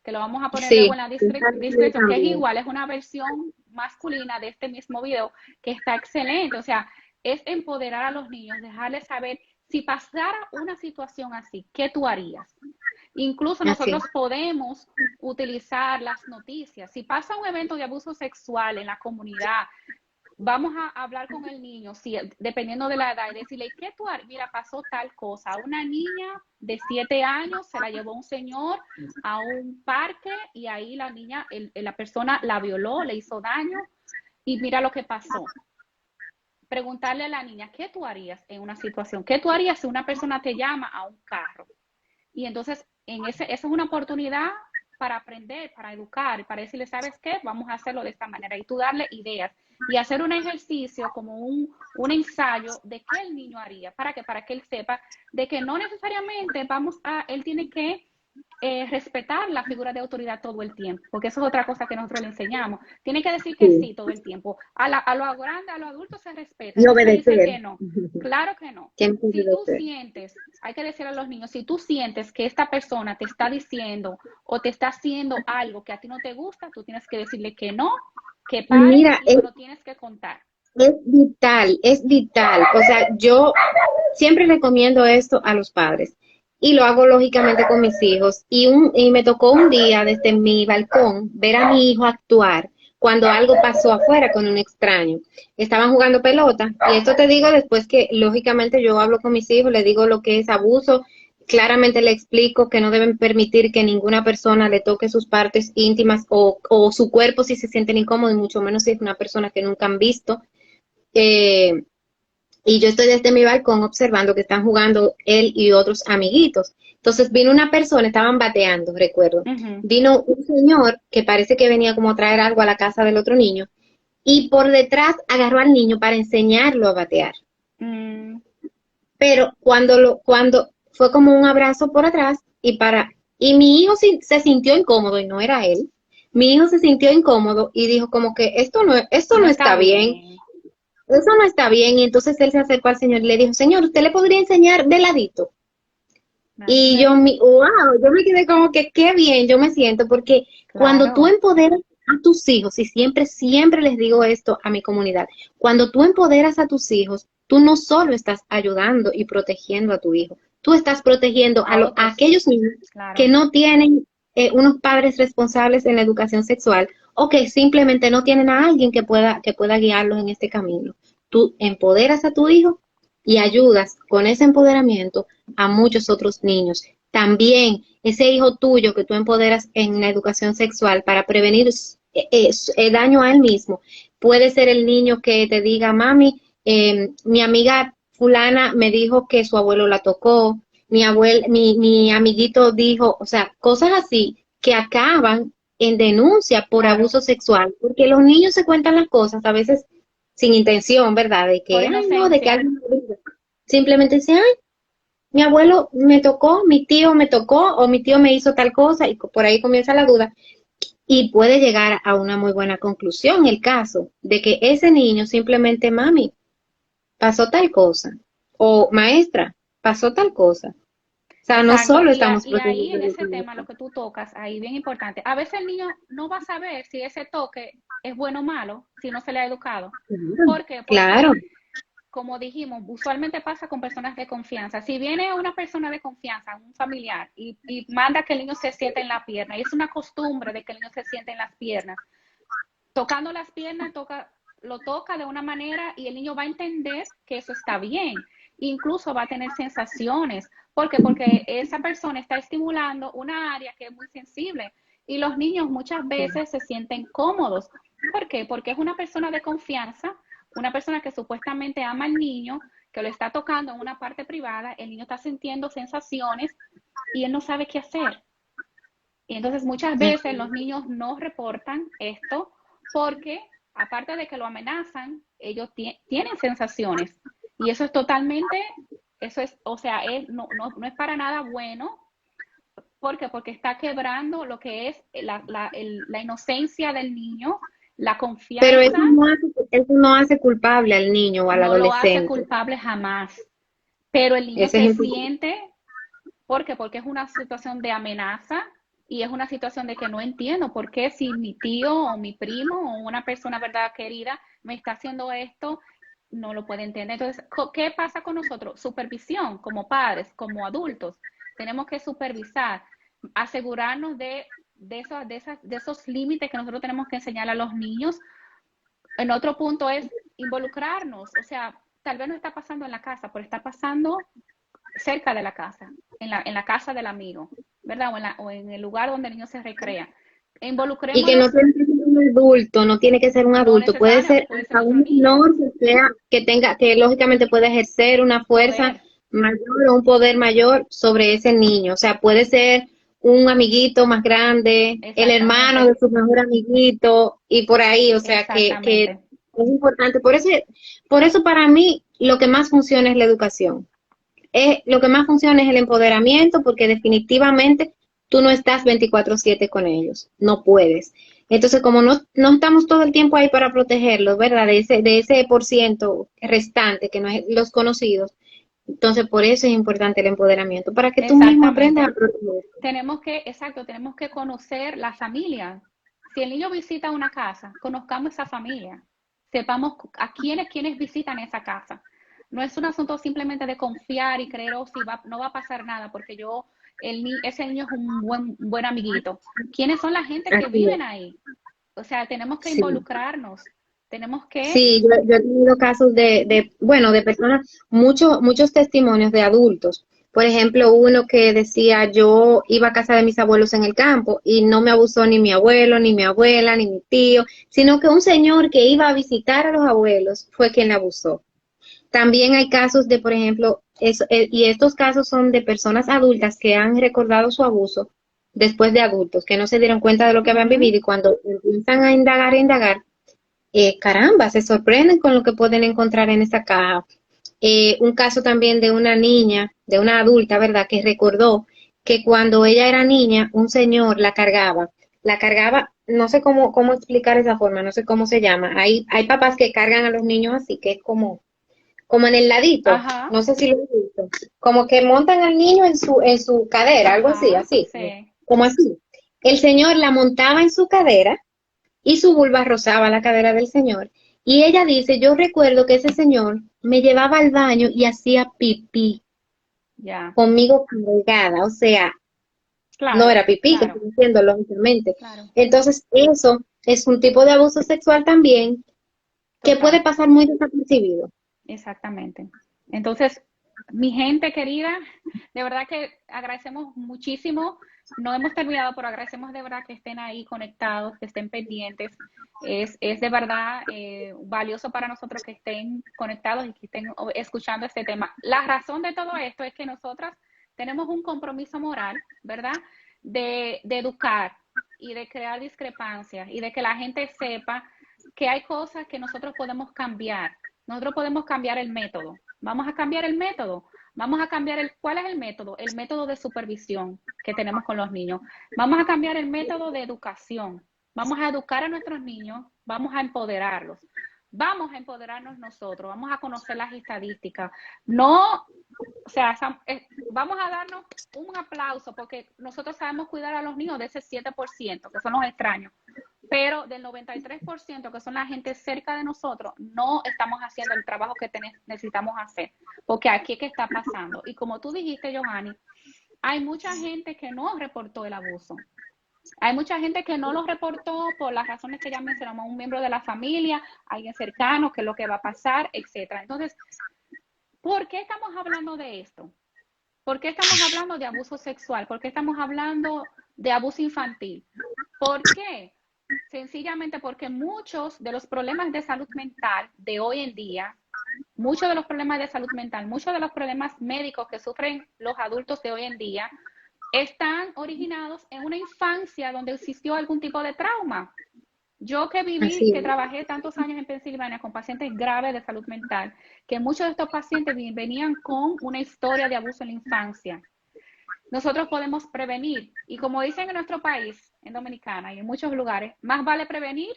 que lo vamos a poner luego Sí, en la está bien descripción, que es también. igual, es una versión masculina de este mismo video, que está excelente. O sea, es empoderar a los niños, dejarles saber si pasara una situación así, ¿qué tú harías? Incluso Así. nosotros podemos utilizar las noticias. Si pasa un evento de abuso sexual en la comunidad, vamos a hablar con el niño, si, dependiendo de la edad, y decirle, ¿qué tú harías? Mira, pasó tal cosa. Una niña de 7 años se la llevó un señor a un parque y ahí la niña, la persona la violó, le hizo daño. y mira lo que pasó. Preguntarle a la niña, ¿qué tú harías en una situación? ¿Qué tú harías si una persona te llama a un carro? Y entonces, esa es una oportunidad para aprender, para educar, para decirle, ¿sabes qué? Vamos a hacerlo de esta manera. Y tú darle ideas y hacer un ejercicio como un ensayo de qué el niño haría, para que él sepa de que no necesariamente él tiene que respetar la figura de autoridad todo el tiempo, porque eso es otra cosa que nosotros le enseñamos. Tiene que decir que Sí, sí todo el tiempo. A lo grande, a lo adulto se respeta, y no se dice obedecer. que no. Claro que no. Tiene que Si tú obedecer. sientes, hay que decirle a los niños, si tú sientes que esta persona te está diciendo o te está haciendo algo que a ti no te gusta, tú tienes que decirle que no, que Y pare mira, y me lo tienes que contar. es vital, es vital. O sea, yo siempre recomiendo esto a los padres y lo hago lógicamente con mis hijos. Y me tocó un día desde mi balcón ver a mi hijo actuar cuando algo pasó afuera con un extraño. Estaban jugando pelota y esto te digo después que lógicamente yo hablo con mis hijos, les digo lo que es abuso. Claramente le explico que no deben permitir que ninguna persona le toque sus partes íntimas o su cuerpo si se sienten incómodos, y mucho menos si es una persona que nunca han visto. Eh, y yo estoy desde mi balcón observando que están jugando él y otros amiguitos. Entonces vino una persona, estaban bateando, recuerdo. Ujú. Vino un señor que parece que venía como a traer algo a la casa del otro niño y por detrás agarró al niño para enseñarlo a batear. Mm, Pero cuando fue como un abrazo por atrás y mi hijo se sintió incómodo y no era él. Mi hijo se sintió incómodo y dijo como que esto no no está está bien. bien. Eso no está bien. Y entonces él se acercó al señor y le dijo, señor, ¿usted le podría enseñar de ladito? Y Imagínate. wow, yo me quedé como que qué bien yo me siento, porque cuando tú Claro. empoderas a tus hijos, y siempre, siempre les digo esto a mi comunidad, cuando tú empoderas a tus hijos, tú no solo estás ayudando y protegiendo a tu hijo, tú estás protegiendo A a otros, aquellos niños que claro. no tienen unos padres responsables en la educación sexual o que simplemente no tienen a alguien que pueda guiarlos en este camino. Tú empoderas a tu hijo y ayudas con ese empoderamiento a muchos otros niños. También ese hijo tuyo que tú empoderas en la educación sexual para prevenir daño a él mismo, puede ser el niño que te diga, mami, mi amiga fulana me dijo que su abuelo la tocó, mi amiguito dijo, o sea, cosas así que acaban en denuncia por Claro. abuso sexual, porque los niños se cuentan las cosas a veces sin intención, ¿verdad? De Por que, ay, no, de que inocencia. alguien me diga. Simplemente dice, ay, mi abuelo me tocó, mi tío me tocó o mi tío me hizo tal cosa y por ahí comienza la duda y puede llegar a una muy buena conclusión el caso de que ese niño simplemente, mami, pasó tal cosa o maestra, pasó tal cosa. O sea, no Exacto, solo estamos y ahí protegiendo en lo ese que tema lo que tú tocas, ahí bien importante, a veces el niño no va a saber si ese toque es bueno o malo si no se le ha educado. ¿Por qué? claro, Porque, como dijimos, usualmente pasa con personas de confianza. Si viene una persona de confianza, un familiar, y manda que el niño se siente en la pierna, y es una costumbre de que el niño se siente en las piernas, tocando las piernas, lo toca de una manera y el niño va a entender que eso está bien. Incluso va a tener sensaciones. ¿Por qué? Porque esa persona está estimulando una área que es muy sensible y los niños muchas veces se sienten cómodos. ¿Por qué? Porque es una persona de confianza, una persona que supuestamente ama al niño, que lo está tocando en una parte privada, el niño está sintiendo sensaciones y él no sabe qué hacer. Y entonces muchas veces los niños no reportan esto porque, aparte de que lo amenazan, ellos tienen sensaciones. Y eso es totalmente, eso es, o sea, no es para nada bueno. ¿Por qué? Porque está quebrando lo que es la inocencia del niño, la pero confianza, eso no hace culpable al niño o al no lo hace adolescente. culpable jamás. Pero el niño Ese se es siente. ¿Por qué? Porque es una situación de amenaza y es una situación de que no entiendo por qué si mi tío o mi primo o una persona verdad querida me está haciendo esto, no lo puede entender. Entonces, ¿qué pasa con nosotros? Supervisión como padres, como adultos. Tenemos que supervisar, asegurarnos de esos límites que nosotros tenemos que enseñar a los niños. En otro punto es involucrarnos, o sea, tal vez no está pasando en la casa, pero está pasando cerca de la casa, en la casa del amigo, ¿verdad? O en el lugar donde el niño se recrea. y que no Involucrémonos, tiene que ser un adulto, no tiene que ser un No adulto, puede necesariamente ser puede ser hasta otro un niño. menor que sea, que tenga, que lógicamente puede ejercer una fuerza Poder, mayor o un poder mayor sobre ese niño. O sea, puede ser un amiguito más grande, el hermano exactamente, de su mejor amiguito y por ahí. O sea, que exactamente. es importante. Por eso para mí lo que más funciona es la educación. Lo que más funciona es el empoderamiento porque definitivamente tú no estás 24/7 con ellos, no puedes. Entonces, como no estamos todo el tiempo ahí para protegerlos, ¿verdad? De ese por ciento restante que no es los conocidos, entonces por eso es importante el empoderamiento, para que tú mismo aprendas a Exactamente. proteger. Tenemos que, exacto, tenemos que conocer la familia. Si el niño visita una casa, conozcamos esa familia. Sepamos a quiénes visitan esa casa. No es un asunto simplemente de confiar y creer, oh, si va, no va a pasar nada, porque ese niño es un buen amiguito. ¿Quiénes son la gente que Así es. viven ahí? O sea, tenemos que Sí. involucrarnos. Tenemos que, Sí, yo he tenido casos bueno, de personas, muchos testimonios de adultos. Por ejemplo, uno que decía, yo iba a casa de mis abuelos en el campo y no me abusó ni mi abuelo, ni mi abuela, ni mi tío, sino que un señor que iba a visitar a los abuelos fue quien la abusó. También hay casos de, por ejemplo, y estos casos son de personas adultas que han recordado su abuso después de adultos, que no se dieron cuenta de lo que habían ujú, vivido y cuando empiezan a indagar, caramba, se sorprenden con lo que pueden encontrar en esa caja. Un caso también de una niña, de una adulta, ¿verdad?, que recordó que cuando ella era niña, un señor la cargaba, no sé cómo explicar esa forma, no sé cómo se llama. Hay papás que cargan a los niños así, que es como en el ladito, ajá, no sé si lo he visto, como que montan al niño en su cadera, algo así, ajá, así, sí, como así. El señor la montaba en su cadera y su vulva rozaba la cadera del señor. Y ella dice, yo recuerdo que ese señor me llevaba al baño y hacía pipí ya, conmigo cargada, o sea, no claro, era pipí, que claro, estoy diciendo, lógicamente. claro, Entonces, eso es un tipo de abuso sexual también que puede total. pasar muy desapercibido. Exactamente. Entonces, mi gente querida, de verdad que agradecemos muchísimo. No hemos terminado, pero agradecemos de verdad que estén ahí conectados, que estén pendientes. Es de verdad valioso para nosotros que estén conectados y que estén escuchando este tema. La razón de todo esto es que nosotras tenemos un compromiso moral, ¿verdad? De educar y de crear discrepancias y de que la gente sepa que hay cosas que nosotros podemos cambiar. Nosotros podemos cambiar el método. Vamos a cambiar el método. Vamos a cambiar ¿cuál es el método? El método de supervisión que tenemos con los niños. Vamos a cambiar el método de educación. Vamos a educar a nuestros niños, vamos a empoderarlos. Vamos a empoderarnos nosotros, vamos a conocer las estadísticas. No, o sea, vamos a darnos un aplauso porque nosotros sabemos cuidar a los niños de ese 7%, que son los extraños, pero del 93%, que son la gente cerca de nosotros, no estamos haciendo el trabajo que necesitamos hacer, porque aquí es que está pasando. Y como tú dijiste, Johanny, hay mucha gente que no reportó el abuso. Hay mucha gente que no lo reportó por las razones que ya mencionamos, un miembro de la familia, alguien cercano, qué es lo que va a pasar, etcétera. Entonces, ¿por qué estamos hablando de esto? ¿Por qué estamos hablando de abuso sexual? ¿Por qué estamos hablando de abuso infantil? ¿Por qué? Sencillamente porque muchos de los problemas de salud mental de hoy en día, muchos de los problemas de salud mental, muchos de los problemas médicos que sufren los adultos de hoy en día, están originados en una infancia donde existió algún tipo de trauma. Yo Así que es. trabajé tantos años en Pensilvania con pacientes graves de salud mental, que muchos de estos pacientes venían con una historia de abuso en la infancia. Nosotros podemos prevenir, y como dicen en nuestro país, en Dominicana y en muchos lugares, más vale prevenir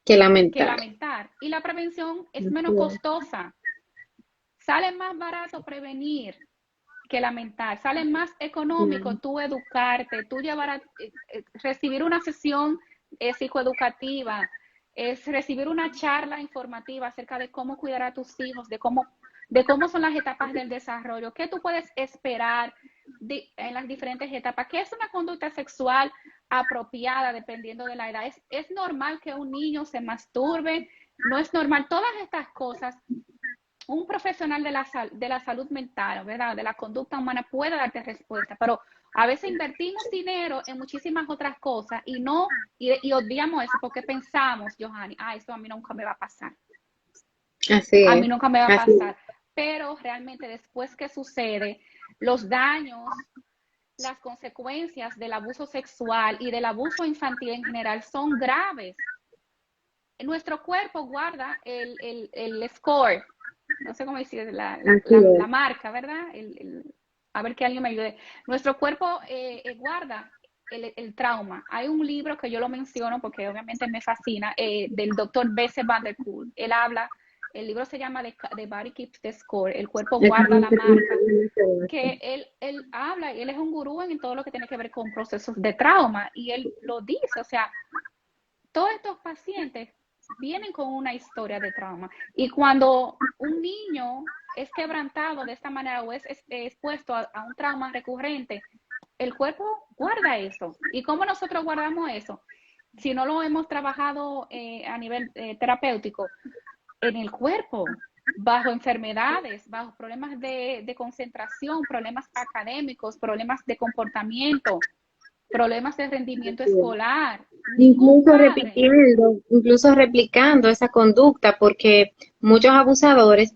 Que que lamentar. lamentar. Y la prevención es menos Así es. costosa. Sale más barato prevenir que lamentar. Sale más económico tú educarte, tú recibir una sesión psicoeducativa, es recibir una charla informativa acerca de cómo cuidar a tus hijos, de cómo son las etapas del desarrollo, qué tú puedes esperar en las diferentes etapas, qué es una conducta sexual apropiada dependiendo de la edad. Es normal que un niño se masturbe, no es normal. Todas estas cosas un profesional de la salud mental, ¿verdad? De la conducta humana puede darte respuesta, pero A veces invertimos dinero en muchísimas otras cosas y odiamos eso porque pensamos, Johanny, esto a mí nunca me va a pasar. Así A mí es, nunca me va a así pasar. Pero realmente después que sucede, los daños, las consecuencias del abuso sexual y del abuso infantil en general son graves. Nuestro cuerpo guarda el score, no sé cómo decir, así la es. marca, ¿verdad? A ver que alguien me ayude. Nuestro cuerpo guarda el trauma. Hay un libro que yo lo menciono porque obviamente me fascina, del doctor Besse van der Kolk. Él habla, el libro se llama The Body Keeps the Score, el cuerpo guarda la marca, que él habla, y él es un gurú en todo lo que tiene que ver con procesos de trauma, y él lo dice, o sea, todos estos pacientes vienen con una historia de trauma. Y cuando un niño es quebrantado de esta manera o es expuesto a un trauma recurrente, el cuerpo guarda eso. ¿Y cómo nosotros guardamos eso? Si no lo hemos trabajado a nivel terapéutico, en el cuerpo, bajo enfermedades, bajo problemas de concentración, problemas académicos, problemas de comportamiento, problemas de rendimiento escolar. Ningún Incluso padre. repitiendo, incluso replicando esa conducta, porque muchos abusadores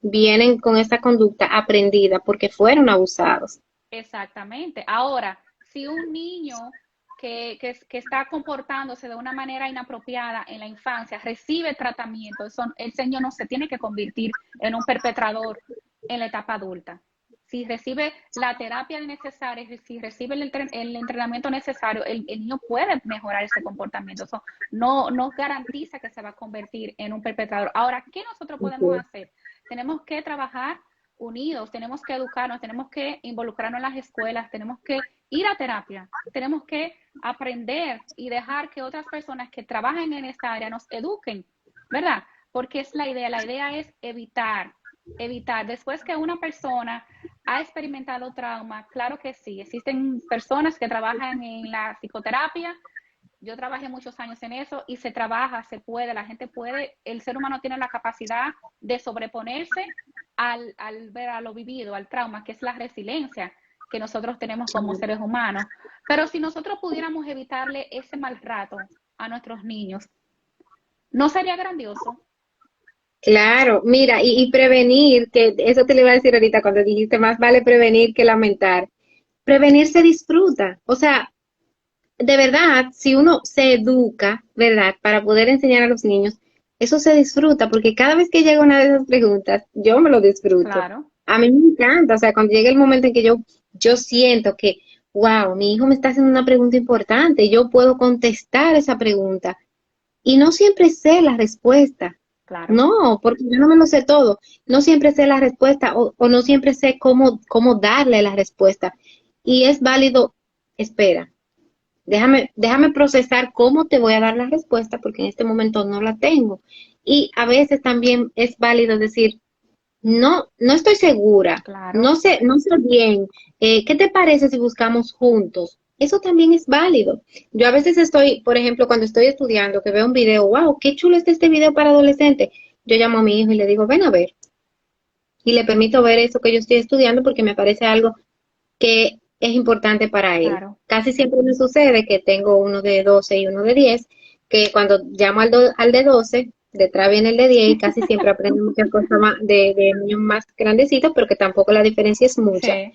vienen con esa conducta aprendida porque fueron abusados. Exactamente. Ahora, si un niño que está comportándose de una manera inapropiada en la infancia recibe tratamiento, el señor no se tiene que convertir en un perpetrador en la etapa adulta. Si recibe la terapia necesaria, si recibe el entrenamiento necesario, el niño puede mejorar ese comportamiento. Eso no garantiza que se va a convertir en un perpetrador. Ahora, ¿qué nosotros podemos hacer? Tenemos que trabajar unidos, tenemos que educarnos, tenemos que involucrarnos en las escuelas, tenemos que ir a terapia, tenemos que aprender y dejar que otras personas que trabajen en esta área nos eduquen, ¿verdad? Porque es la idea es evitar. Después que una persona ha experimentado trauma, claro que sí, existen personas que trabajan en la psicoterapia, yo trabajé muchos años en eso y se trabaja, se puede, la gente puede, el ser humano tiene la capacidad de sobreponerse ver a lo vivido, al trauma, que es la resiliencia que nosotros tenemos como seres humanos. Pero si nosotros pudiéramos evitarle ese mal rato a nuestros niños, ¿no sería grandioso? Claro, mira, y prevenir, que eso te lo iba a decir ahorita cuando dijiste más vale prevenir que lamentar. Prevenir se disfruta, o sea, de verdad, si uno se educa, ¿verdad? Para poder enseñar a los niños, eso se disfruta, porque cada vez que llega una de esas preguntas, yo me lo disfruto. Claro, A mí me encanta, o sea, cuando llega el momento en que yo siento que, wow, mi hijo me está haciendo una pregunta importante, yo puedo contestar esa pregunta. Y no siempre sé la respuesta. claro. No, porque yo no me lo sé todo. No siempre sé la respuesta o no siempre sé cómo darle la respuesta. Y es válido, espera, déjame procesar cómo te voy a dar la respuesta porque en este momento no la tengo. Y a veces también es válido decir, no estoy segura, Claro, no sé bien, ¿qué te parece si buscamos juntos? Eso también es válido. Yo a veces estoy, por ejemplo, cuando estoy estudiando, que veo un video, wow, qué chulo está este video para adolescentes. Yo llamo a mi hijo y le digo, ven a ver. Y le permito ver eso que yo estoy estudiando porque me parece algo que es importante para él. claro. Casi siempre me sucede que tengo uno de 12 y uno de 10 que cuando llamo al de 12 detrás viene el de 10 y casi siempre aprendo muchas cosas más de niños más grandecitos, pero que tampoco la diferencia es mucha. Sí,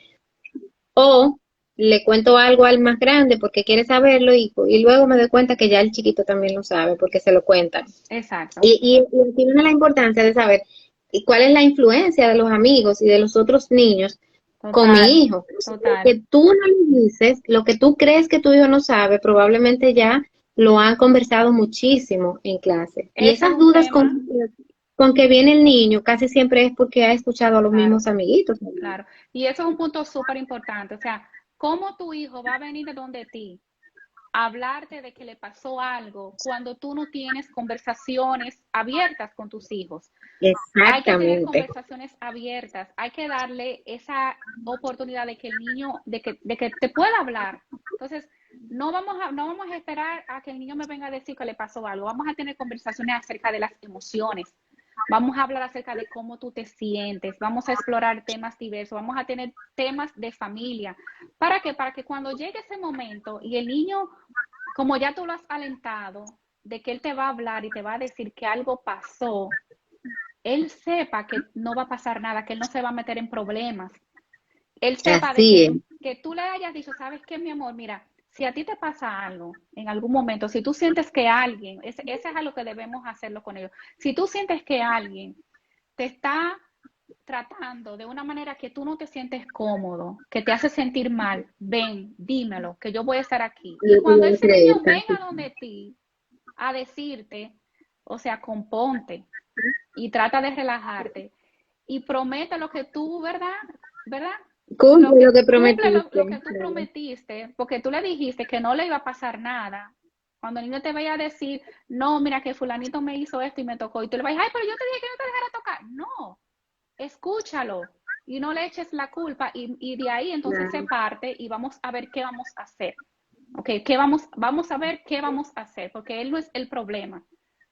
O le cuento algo al más grande porque quiere saberlo y luego me doy cuenta que ya el chiquito también lo sabe porque se lo cuentan. exacto. Y aquí viene la importancia de saber cuál es la influencia de los amigos y de los otros niños con Total, mi hijo. Lo total. que tú no le dices, lo que tú crees que tu hijo no sabe, probablemente ya lo han conversado muchísimo en clase. Y Ese es esas un dudas tema, con que viene el niño casi siempre es porque ha escuchado a los claro. mismos amiguitos. Claro. Y eso es un punto súper importante. O sea, ¿cómo tu hijo va a venir de donde ti a hablarte de que le pasó algo cuando tú no tienes conversaciones abiertas con tus hijos? Hay que tener Exactamente. conversaciones abiertas. Hay que darle esa oportunidad de que el niño, de que te pueda hablar. Entonces, no vamos a esperar a que el niño me venga a decir que le pasó algo. Vamos a tener conversaciones acerca de las emociones, vamos a hablar acerca de cómo tú te sientes, vamos a explorar temas diversos, vamos a tener temas de familia. ¿Para qué? Para que cuando llegue ese momento y el niño, como ya tú lo has alentado, de que él te va a hablar y te va a decir que algo pasó, él sepa que no va a pasar nada, que él no se va a meter en problemas. Él sepa de Así es. que tú le hayas dicho, ¿sabes qué, mi amor? Mira, si a ti te pasa algo en algún momento, si tú sientes que alguien, ese es algo que debemos hacerlo con ellos, si tú sientes que alguien te está tratando de una manera que tú no te sientes cómodo, que te hace sentir mal, ven, dímelo, que yo voy a estar aquí. Y Yo te cuando voy a ese creer, niño venga donde ti a decirte, o sea, componte y trata de relajarte y promete lo que tú, ¿verdad? ¿Verdad? Lo cumple lo que que cumple prometiste. lo que tú prometiste, porque tú le dijiste que no le iba a pasar nada. Cuando el niño te vaya a decir, no, mira que fulanito me hizo esto y me tocó, y tú le vas a decir, ay, pero yo te dije que no te dejara tocar. No, escúchalo y no le eches la culpa y de ahí entonces se Claro. parte y vamos a ver qué vamos a hacer. ¿Ok? Vamos a ver qué vamos a hacer, porque él no es el problema,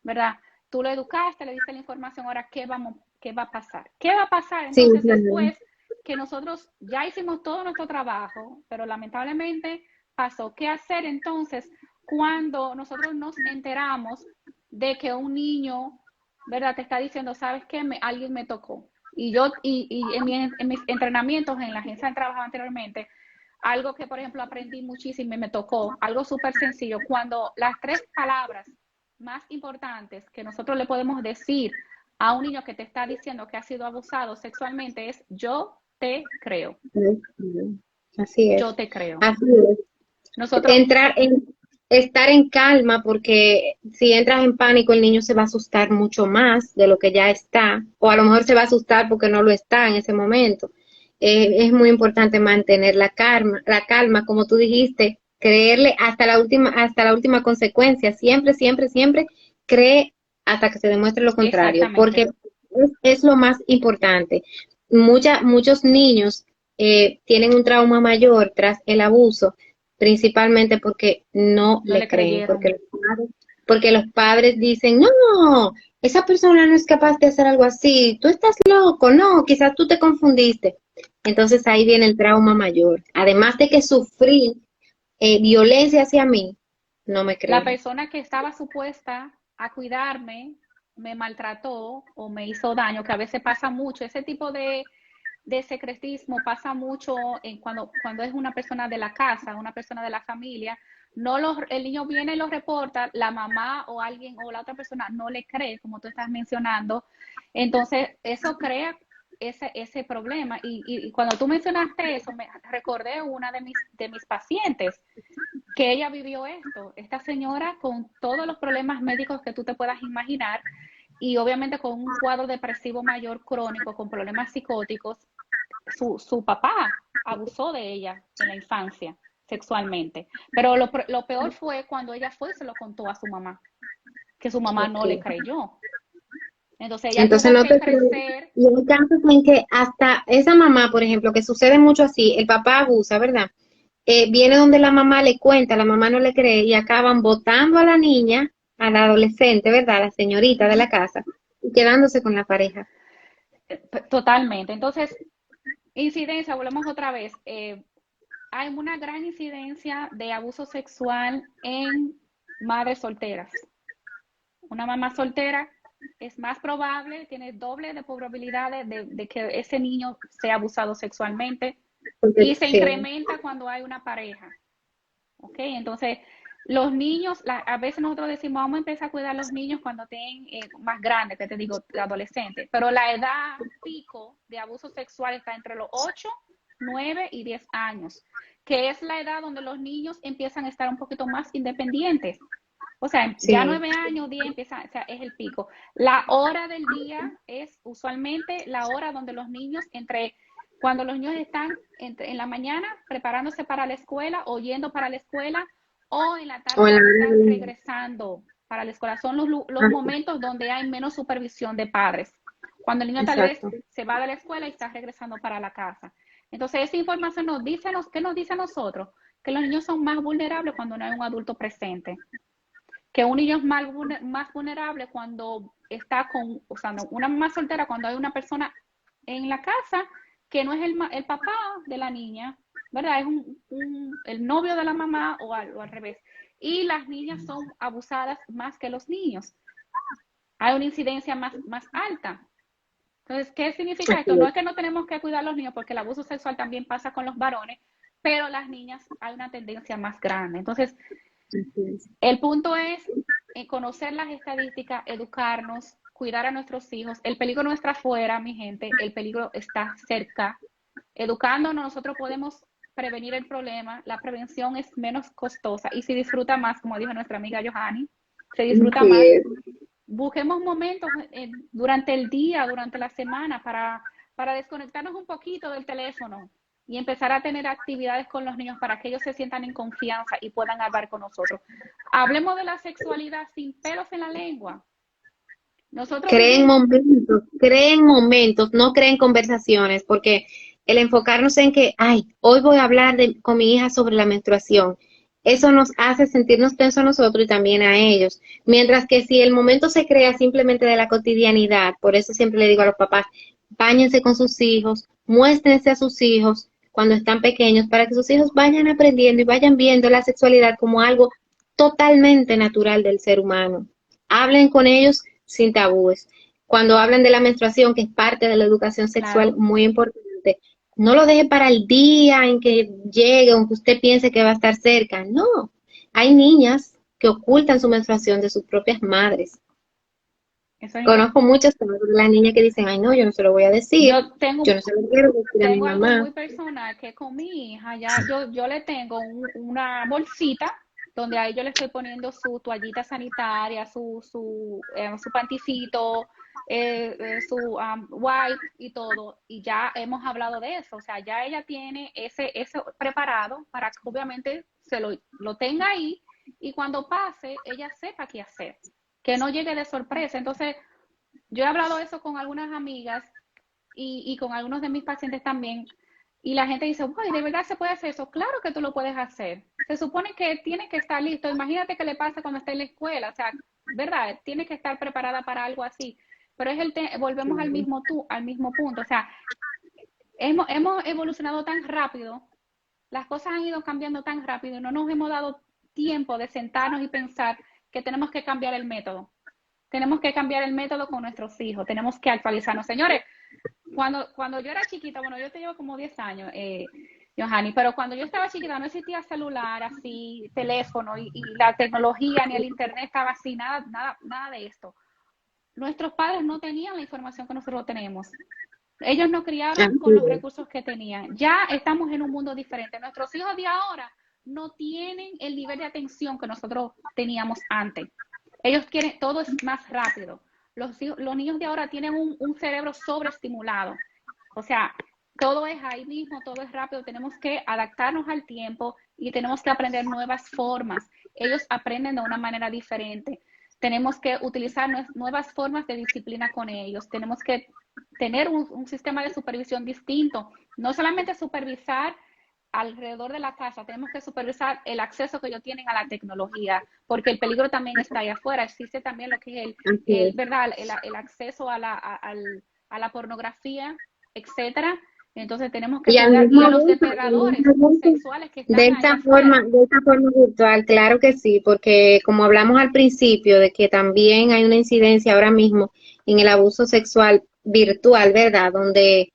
¿verdad? Tú lo educaste, le diste la información, ahora qué va a pasar. ¿Qué va a pasar Sí, entonces claro. después que nosotros ya hicimos todo nuestro trabajo, pero lamentablemente pasó? ¿Qué hacer entonces cuando nosotros nos enteramos de que un niño, ¿verdad? Te está diciendo, ¿sabes qué? Alguien me tocó. Y en mis entrenamientos en la agencia de trabajo anteriormente, algo que, por ejemplo, aprendí muchísimo y me tocó, algo súper sencillo, cuando las tres palabras más importantes que nosotros le podemos decir a un niño que te está diciendo que ha sido abusado sexualmente es yo te creo, Así yo es. te creo. Así es. Nosotros, Entrar en, estar en calma, porque si entras en pánico, el niño se va a asustar mucho más de lo que ya está, o a lo mejor se va a asustar porque no lo está en ese momento. Es muy importante mantener la calma, como tú dijiste, creerle hasta la última consecuencia. Siempre, siempre, siempre cree hasta que se demuestre lo contrario, porque exactamente, es lo más importante. Muchos niños tienen un trauma mayor tras el abuso, principalmente porque no no le le creen, creyeron. porque los padres dicen, no, esa persona no es capaz de hacer algo así, tú estás loco, no, quizás tú te confundiste. Entonces ahí viene el trauma mayor. Además de que sufrí violencia hacia mí, no me La creen. persona que estaba supuesta a cuidarme me maltrató o me hizo daño, que a veces pasa mucho. Ese tipo de secretismo pasa mucho cuando es una persona de la casa, una persona de la familia. No el niño viene y lo reporta, la mamá o alguien o la otra persona no le cree, como tú estás mencionando. Entonces, eso crea ese problema. Y cuando tú mencionaste eso, me recordé una de mis pacientes que ella vivió esto, esta señora con todos los problemas médicos que tú te puedas imaginar y obviamente con un cuadro depresivo mayor crónico, con problemas psicóticos, su papá abusó de ella en la infancia sexualmente. Pero lo peor fue cuando ella fue y se lo contó a su mamá, que su mamá no le Okay. creyó. Entonces ella Entonces tuvo no que te creo. crecer. Y hay casos en que hasta esa mamá, por ejemplo, que sucede mucho así, el papá abusa, ¿verdad? Viene donde la mamá le cuenta, la mamá no le cree y acaban votando a la niña, a la adolescente, ¿verdad? A la señorita de la casa y quedándose con la pareja. Totalmente. Entonces, incidencia, volvemos otra vez. Hay una gran incidencia de abuso sexual en madres solteras. Una mamá soltera es más probable, tiene doble de probabilidades de que ese niño sea abusado sexualmente Porque, y se sí, incrementa cuando hay una pareja. ¿Ok? Entonces, los niños, a veces nosotros decimos, vamos a empezar a cuidar a los niños cuando estén más grandes, que te digo, adolescentes, pero la edad pico de abuso sexual está entre los 8, 9 y 10 años, que es la edad donde los niños empiezan a estar un poquito más independientes. O sea, ya sí, 9 años, 10 empieza, o sea, es el pico. La hora del día es usualmente la hora donde los niños, cuando los niños están en la mañana preparándose para la escuela o yendo para la escuela, o en la o tarde en la cuando hora están del- regresando para la escuela. Son los ah, momentos donde hay menos supervisión de padres. Cuando el niño tal vez exacto. se va de la escuela y está regresando para la casa. Entonces, esa información ¿qué nos dice a nosotros? Que los niños son más vulnerables cuando no hay un adulto presente. que un niño es más vulnerable cuando está con, o sea, una mamá soltera, cuando hay una persona en la casa que no es el papá de la niña, ¿verdad? Es el novio de la mamá o al revés. Y las niñas son abusadas más que los niños. Hay una incidencia más alta. Entonces, ¿qué significa esto? No es que no tenemos que cuidar a los niños, porque el abuso sexual también pasa con los varones, pero las niñas hay una tendencia más grande. Entonces, el punto es conocer las estadísticas, educarnos, cuidar a nuestros hijos. El peligro no está afuera, mi gente, el peligro está cerca. Educándonos, nosotros podemos prevenir el problema, la prevención es menos costosa y se disfruta más, como dijo nuestra amiga Johanny, se disfruta Así más. es. Busquemos momentos durante el día, durante la semana, para desconectarnos un poquito del teléfono y empezar a tener actividades con los niños para que ellos se sientan en confianza y puedan hablar con nosotros. Hablemos de la sexualidad sin pelos en la lengua. Nosotros vivimos. Creen momentos, no creen conversaciones, porque el enfocarnos en que, ay, hoy voy a hablar con mi hija sobre la menstruación, eso nos hace sentirnos tensos a nosotros y también a ellos. Mientras que si el momento se crea simplemente de la cotidianidad, por eso siempre le digo a los papás, báñense con sus hijos, muéstrense a sus hijos cuando están pequeños, para que sus hijos vayan aprendiendo y vayan viendo la sexualidad como algo totalmente natural del ser humano. Hablen con ellos sin tabúes. Cuando hablan de la menstruación, que es parte de la educación sexual Claro. muy importante, no lo deje para el día en que llegue, aunque usted piense que va a estar cerca. No, hay niñas que ocultan su menstruación de sus propias madres. Eso es Conozco muchas de las niñas que dicen, ay no, yo no se lo voy a decir, yo tengo yo no se lo quiero decir a mi tengo algo mamá. muy personal que con mi hija ya yo le tengo una bolsita donde ahí yo le estoy poniendo su toallita sanitaria, su panticito, su wipe y todo. Y ya hemos hablado de eso. O sea, ya ella tiene ese preparado para que obviamente lo tenga ahí y cuando pase ella sepa qué hacer, que no llegue de sorpresa. Entonces, yo he hablado eso con algunas amigas y con algunos de mis pacientes también. Y la gente dice, bueno, ¿de verdad se puede hacer eso? Claro que tú lo puedes hacer. Se supone que tiene que estar listo. Imagínate qué le pasa cuando está en la escuela. O sea, ¿verdad? Tiene que estar preparada para algo así. Pero volvemos al mismo punto. O sea, hemos evolucionado tan rápido, las cosas han ido cambiando tan rápido y no nos hemos dado tiempo de sentarnos y pensar que tenemos que cambiar el método. Tenemos que cambiar el método con nuestros hijos. Tenemos que actualizarnos. Señores, cuando yo era chiquita, bueno, yo te llevo como 10 años, Johanny, pero cuando yo estaba chiquita no existía celular, así, teléfono y la tecnología ni el internet estaba así, nada de esto. Nuestros padres no tenían la información que nosotros tenemos. Ellos nos criaron con los recursos que tenían. Ya estamos en un mundo diferente. Nuestros hijos de ahora no tienen el nivel de atención que nosotros teníamos antes. Ellos quieren, todo es más rápido. Los niños de ahora tienen un cerebro sobreestimulado. O sea, todo es ahí mismo, todo es rápido. Tenemos que adaptarnos al tiempo y tenemos que aprender nuevas formas. Ellos aprenden de una manera diferente. Tenemos que utilizar nuevas formas de disciplina con ellos. Tenemos que tener un sistema de supervisión distinto. No solamente supervisar alrededor de la casa, tenemos que supervisar el acceso que ellos tienen a la tecnología, porque el peligro también está ahí afuera. Existe también lo que es ¿verdad? El acceso a la pornografía, etcétera. Entonces tenemos que Y al cuidar y mismo a los tiempo, depredadores sexuales que están ahí afuera. de esta forma virtual, claro que sí, porque como hablamos al principio de que también hay una incidencia ahora mismo en el abuso sexual virtual, ¿verdad? Donde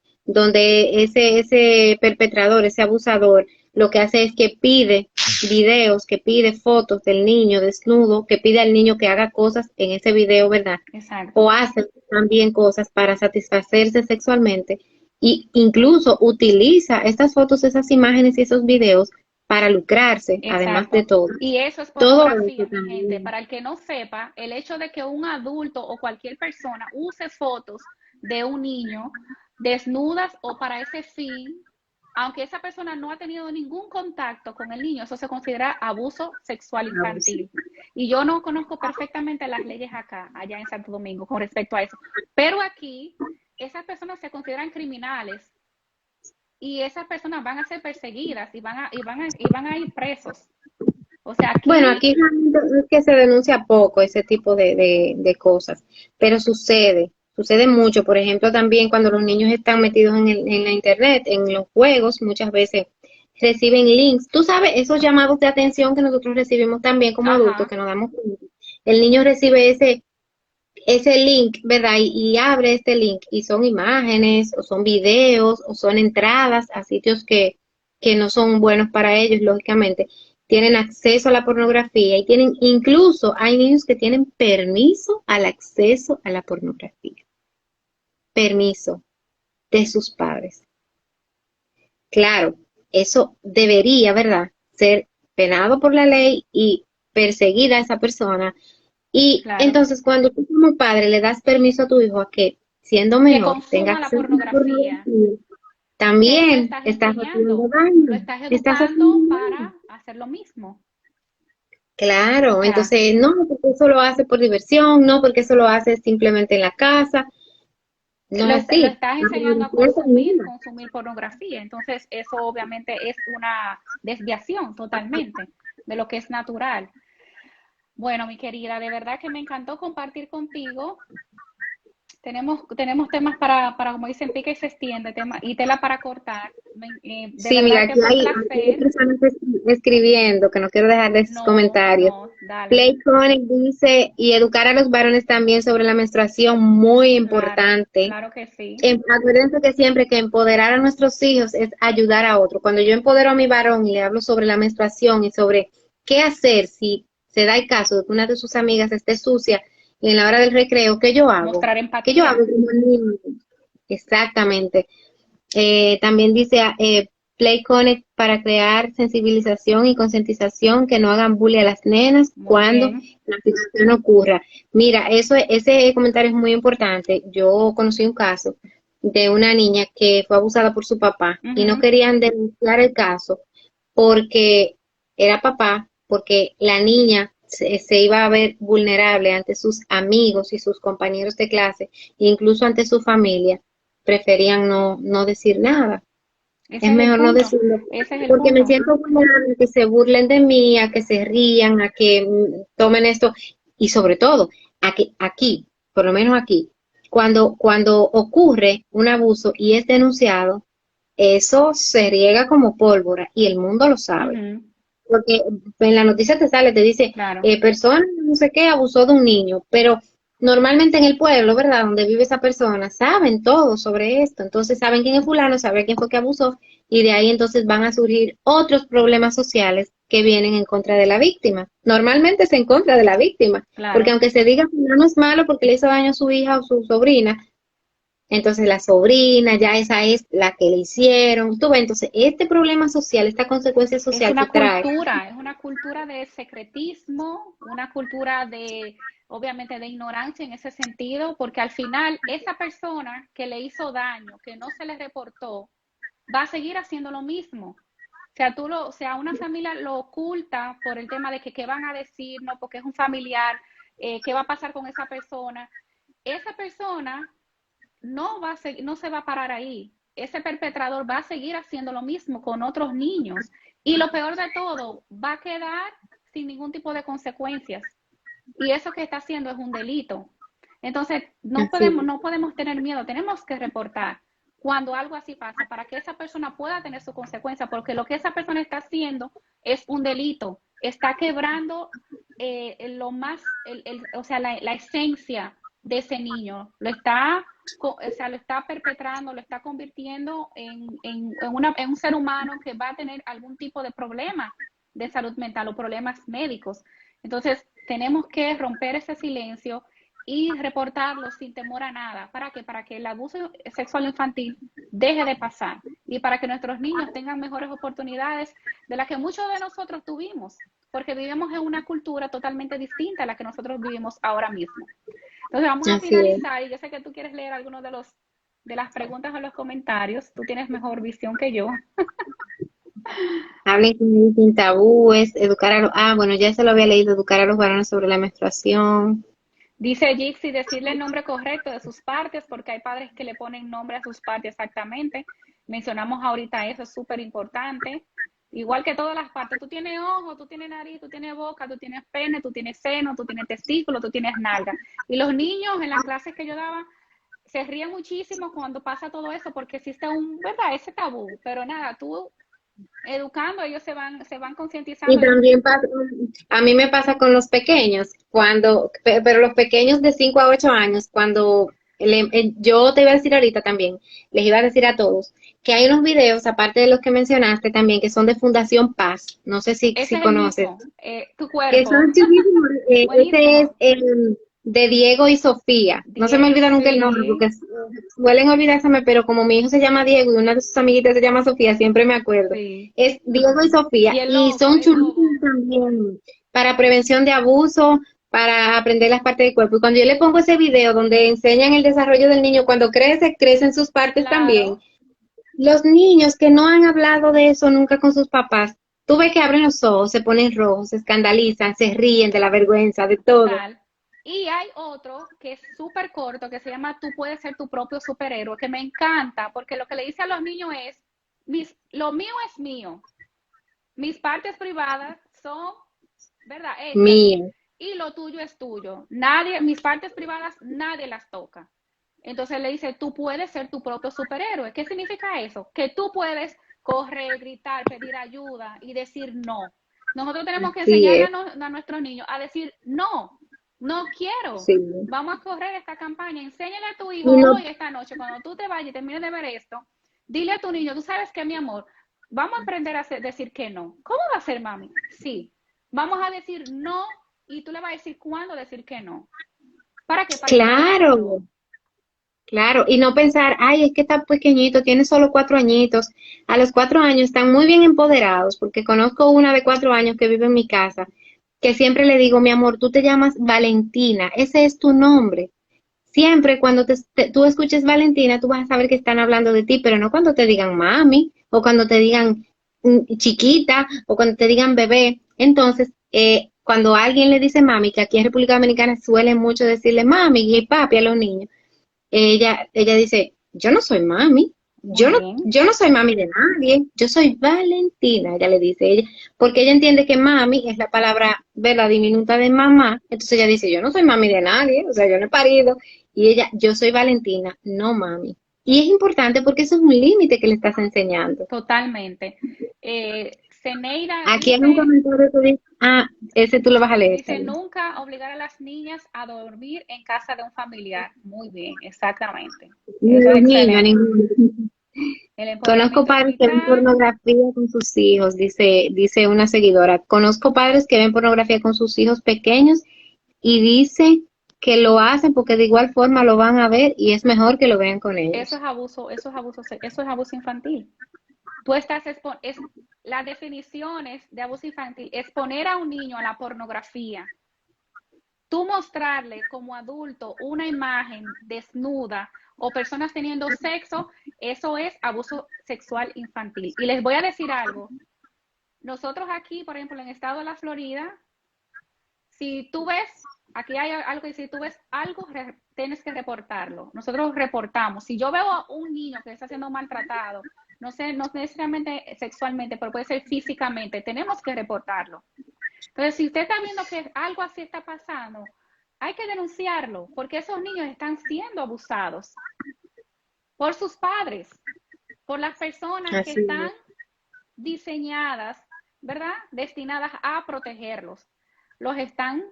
ese perpetrador, ese abusador, lo que hace es que pide videos, que pide fotos del niño desnudo, que pide al niño que haga cosas en ese video, ¿verdad? O Exacto. hace también cosas para satisfacerse sexualmente y incluso utiliza estas fotos, esas imágenes y esos videos para lucrarse, además de Exacto. todo. Y eso es Todo pornografía, eso mi gente. también. Para el que no sepa, el hecho de que un adulto o cualquier persona use fotos de un niño desnudas o para ese fin, aunque esa persona no ha tenido ningún contacto con el niño, eso se considera abuso sexual infantil. Y yo no conozco perfectamente las leyes allá en Santo Domingo, con respecto a eso. Pero aquí, esas personas se consideran criminales y esas personas van a ser perseguidas y van a ir presos. O sea, Bueno, aquí, aquí realmente es que se denuncia poco ese tipo de cosas, pero sucede mucho. Por ejemplo, también cuando los niños están metidos en la internet, en los juegos, muchas veces reciben links. Tú sabes, esos llamados de atención que nosotros recibimos también como adultos, ajá, que nos damos cuenta. El niño recibe ese link, ¿verdad? Y abre este link y son imágenes o son videos o son entradas a sitios que no son buenos para ellos, lógicamente. Tienen acceso a la pornografía y tienen, incluso hay niños que tienen permiso al acceso a la pornografía, permiso de sus padres. Claro, eso debería, ¿verdad? Ser penado por la ley y perseguida a esa persona. Y claro. entonces cuando tú como padre le das permiso a tu hijo a que siendo Que menor tenga consuma la acceso a la pornografía, pornografía, porque ahí lo también estás estás haciendo enseñando, lo daño, estás estás haciendo educando daño. para hacer lo mismo. O Claro, sea, entonces no, porque eso lo hace por diversión, no, porque eso lo hace simplemente en la casa, no es lo así. estás La enseñando a pornografía es dañina. consumir pornografía. Entonces, eso obviamente es una desviación totalmente de lo que es natural. Bueno, mi querida, de verdad que me encantó compartir contigo. Tenemos temas como dicen, pica y se extiende, tema, y tela para cortar. De Sí, mira, verdad que aquí fue un aquí hay placer. personas escribiendo, que no quiero dejar de sus No, comentarios. no, dale. Play Connect dice, y educar a los varones también sobre la menstruación, muy Claro, importante. claro que sí. Acuérdense que siempre que empoderar a nuestros hijos es ayudar a otro. Cuando yo empodero a mi varón y le hablo sobre la menstruación y sobre qué hacer si se da el caso de que una de sus amigas esté sucia y en la hora del recreo, ¿qué yo hago? Mostrar ¿Qué yo hago empatía. como niño? Exactamente. También dice Play Connect para crear sensibilización y concientización, que no hagan bullying a las nenas Muy cuando bien. la situación ocurra. Mira, ese comentario es muy importante. Yo conocí un caso de una niña que fue abusada por su papá y no Ujú. querían denunciar el caso porque era papá, porque la niña se iba a ver vulnerable ante sus amigos y sus compañeros de clase, incluso ante su familia, preferían no decir nada. Es Ese es el mejor no punto. decirlo, Ese es el porque me punto. siento vulnerable a que se burlen de mí, a que se rían, a que tomen esto, y sobre todo, a que aquí, por lo menos aquí, cuando ocurre un abuso y es denunciado, eso se riega como pólvora y el mundo lo sabe. Ujú. Porque en la noticia te sale, te dice, Claro. persona no sé qué abusó de un niño, pero normalmente en el pueblo, ¿verdad? Donde vive esa persona, saben todo sobre esto. Entonces saben quién es fulano, saben quién fue que abusó, y de ahí entonces van a surgir otros problemas sociales que vienen en contra de la víctima. Normalmente es en contra de la víctima, porque Claro. aunque se diga fulano es malo porque le hizo daño a su hija o su sobrina, entonces la sobrina, ya esa es la que le hicieron. Tú ves, entonces este problema social, esta consecuencia social que trae. Es una cultura de secretismo, una cultura de, obviamente, de ignorancia en ese sentido, porque al final esa persona que le hizo daño, que no se le reportó, va a seguir haciendo lo mismo. O sea, una familia lo oculta por el tema de que qué van a decir, no, porque es un familiar, qué va a pasar con esa persona. Esa persona no se va a parar ahí. Ese perpetrador va a seguir haciendo lo mismo con otros niños. Y lo peor de todo, va a quedar sin ningún tipo de consecuencias. Y eso que está haciendo es un delito. Entonces, Así, no podemos tener miedo, tenemos que reportar cuando algo así pasa para que esa persona pueda tener su consecuencia, porque lo que esa persona está haciendo es un delito, está quebrando lo más, o sea, la esencia de ese niño, o sea, lo está perpetrando, lo está convirtiendo en un ser humano que va a tener algún tipo de problema de salud mental o problemas médicos. Entonces, tenemos que romper ese silencio y reportarlo sin temor a nada. ¿Para qué? Para que el abuso sexual infantil deje de pasar y para que nuestros niños tengan mejores oportunidades de las que muchos de nosotros tuvimos, porque vivimos en una cultura totalmente distinta a la que nosotros vivimos ahora mismo. Entonces vamos a así es. finalizar y yo sé que tú quieres leer algunos de las preguntas o los comentarios. Tú tienes mejor visión que yo. Hablen sin tabúes, educar a los, bueno, ya se lo había leído, educar a los varones sobre la menstruación. Dice Jixi, decirle el nombre correcto de sus partes, porque hay padres que le ponen nombre a sus partes exactamente. Mencionamos ahorita eso, es súper importante. igual que todas las partes. Tú tienes ojo, tú tienes nariz, tú tienes boca, tú tienes pene, tú tienes seno, tú tienes testículo, tú tienes nalga. Y los niños en las clases que yo daba se ríen muchísimo cuando pasa todo eso porque existe ¿verdad? Ese tabú. Pero nada, tú educando, ellos se van Y concientizando. también pasa, a mí me pasa con los pequeños, pero los pequeños de 5 a 8 años, cuando yo te iba a decir ahorita también, les iba a decir a todos, que hay unos videos, aparte de los que mencionaste también, que son de Fundación Paz, no sé si Ese es el conoces, mismo, tu que cuerpo. son chulísimos. Ese es Buenísimo. de Diego y Sofía. No se me olvida nunca el nombre Sí, porque suelen olvidárseme, pero como mi hijo se llama Diego y una de sus amiguitas se llama Sofía, siempre me acuerdo. sí. Es Diego y Sofía Y el y lobo, son el chulísimos lobo. también para prevención de abuso, para aprender las partes del cuerpo. Y cuando yo le pongo ese video donde enseñan el desarrollo del niño, cuando crece, crecen sus partes también. Claro, Los niños que no han hablado de eso nunca con sus papás, tú ves que abren los ojos, se ponen rojos, se escandalizan, se ríen de la vergüenza, de todo. total. Y hay otro que es súper corto, que se llama Tú puedes ser tu propio superhéroe, que me encanta, porque lo que le dice a los niños es, lo mío es mío, mis partes privadas son, ¿verdad? Estas, Mía. y lo tuyo es tuyo. Nadie, mis partes privadas, nadie las toca. Entonces le dice, tú puedes ser tu propio superhéroe. ¿Qué significa eso? Que tú puedes correr, gritar, pedir ayuda y decir no. Nosotros tenemos que Sí enseñarle es, a nuestros niños a decir no, no quiero. sí. Vamos a correr esta campaña. Enséñale a tu hijo Y no, hoy, esta noche, cuando tú te vayas y termines de ver esto, dile a tu niño, tú sabes que mi amor, vamos a aprender a decir que no. ¿Cómo va a ser, mami? Sí. Vamos a decir no y tú le vas a decir cuándo decir que no. ¿Para qué? Para claro, enseñarlo. claro. Y no pensar, ay, es que está pequeñito, tiene solo 4 añitos. A los 4 años están muy bien empoderados, porque conozco una de 4 años que vive en mi casa, que siempre le digo, mi amor, tú te llamas Valentina, ese es tu nombre. Siempre cuando tú escuches Valentina, tú vas a saber que están hablando de ti, pero no cuando te digan mami, o cuando te digan chiquita, o cuando te digan bebé. Entonces, cuando alguien le dice mami, que aquí en República Dominicana suelen mucho decirle mami y papi a los niños, ella dice, yo no soy mami, Muy bien. yo no soy mami de nadie, yo soy Valentina, ella le dice ella, porque ella entiende que mami es la palabra, ve la diminuta de mamá, entonces ella dice, yo no soy mami de nadie, o sea, yo no he parido, y ella, yo soy Valentina, no mami. Y es importante porque eso es un límite que le estás enseñando. Totalmente. Ceneira Aquí hay un dice, comentario que dice, ese tú lo vas a leer, está dice, bien. nunca obligar a las niñas a dormir en casa de un familiar. Muy bien, exactamente. Ni Eso es los niños, excelente. ninguno. El Conozco empoderamiento padres que ven digital, pornografía con sus hijos, dice una seguidora. Conozco padres que ven pornografía con sus hijos pequeños y dice que lo hacen porque de igual forma lo van a ver y es mejor que lo vean con ellos. eso es abuso infantil. Tú estás, las definiciones de abuso infantil, exponer a un niño a la pornografía, tú mostrarle como adulto una imagen desnuda o personas teniendo sexo, eso es abuso sexual infantil. Y les voy a decir algo, nosotros aquí, por ejemplo, en el estado de la Florida, si tú ves, aquí hay algo que si tú ves algo, tienes que reportarlo. Nosotros reportamos. Si yo veo a un niño que está siendo maltratado, no sé, no necesariamente sexualmente, pero puede ser físicamente, tenemos que reportarlo. Entonces, si usted está viendo que algo así está pasando, hay que denunciarlo, porque esos niños están siendo abusados por sus padres, por las personas que Así están es. diseñadas, ¿verdad? Destinadas a protegerlos. Los están,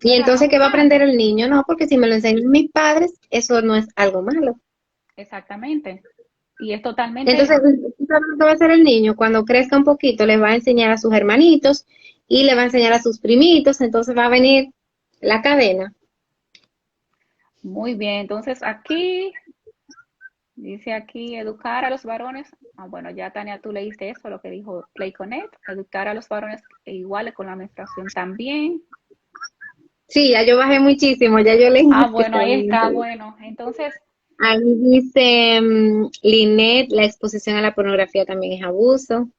Y ¿verdad? entonces, ¿qué va a aprender Abusando. el niño? No, porque si me lo enseñan mis padres, eso no es algo malo. Exactamente. Y es totalmente, Entonces, ¿sabes lo que va a hacer el niño? Cuando crezca un poquito, le va a enseñar a sus hermanitos y le va a enseñar a sus primitos, entonces va a venir la cadena. muy bien. Entonces, aquí, dice aquí, educar a los varones. Ah, bueno, ya Tania, tú leíste eso, lo que dijo Play Connect. Educar a los varones iguales con la menstruación también. Sí, ya yo bajé muchísimo, ya yo leí Ah, los que bueno, ahí estaban en está, ese libro. bueno. Entonces, Ahí dice Linet, la exposición a la pornografía también es abuso.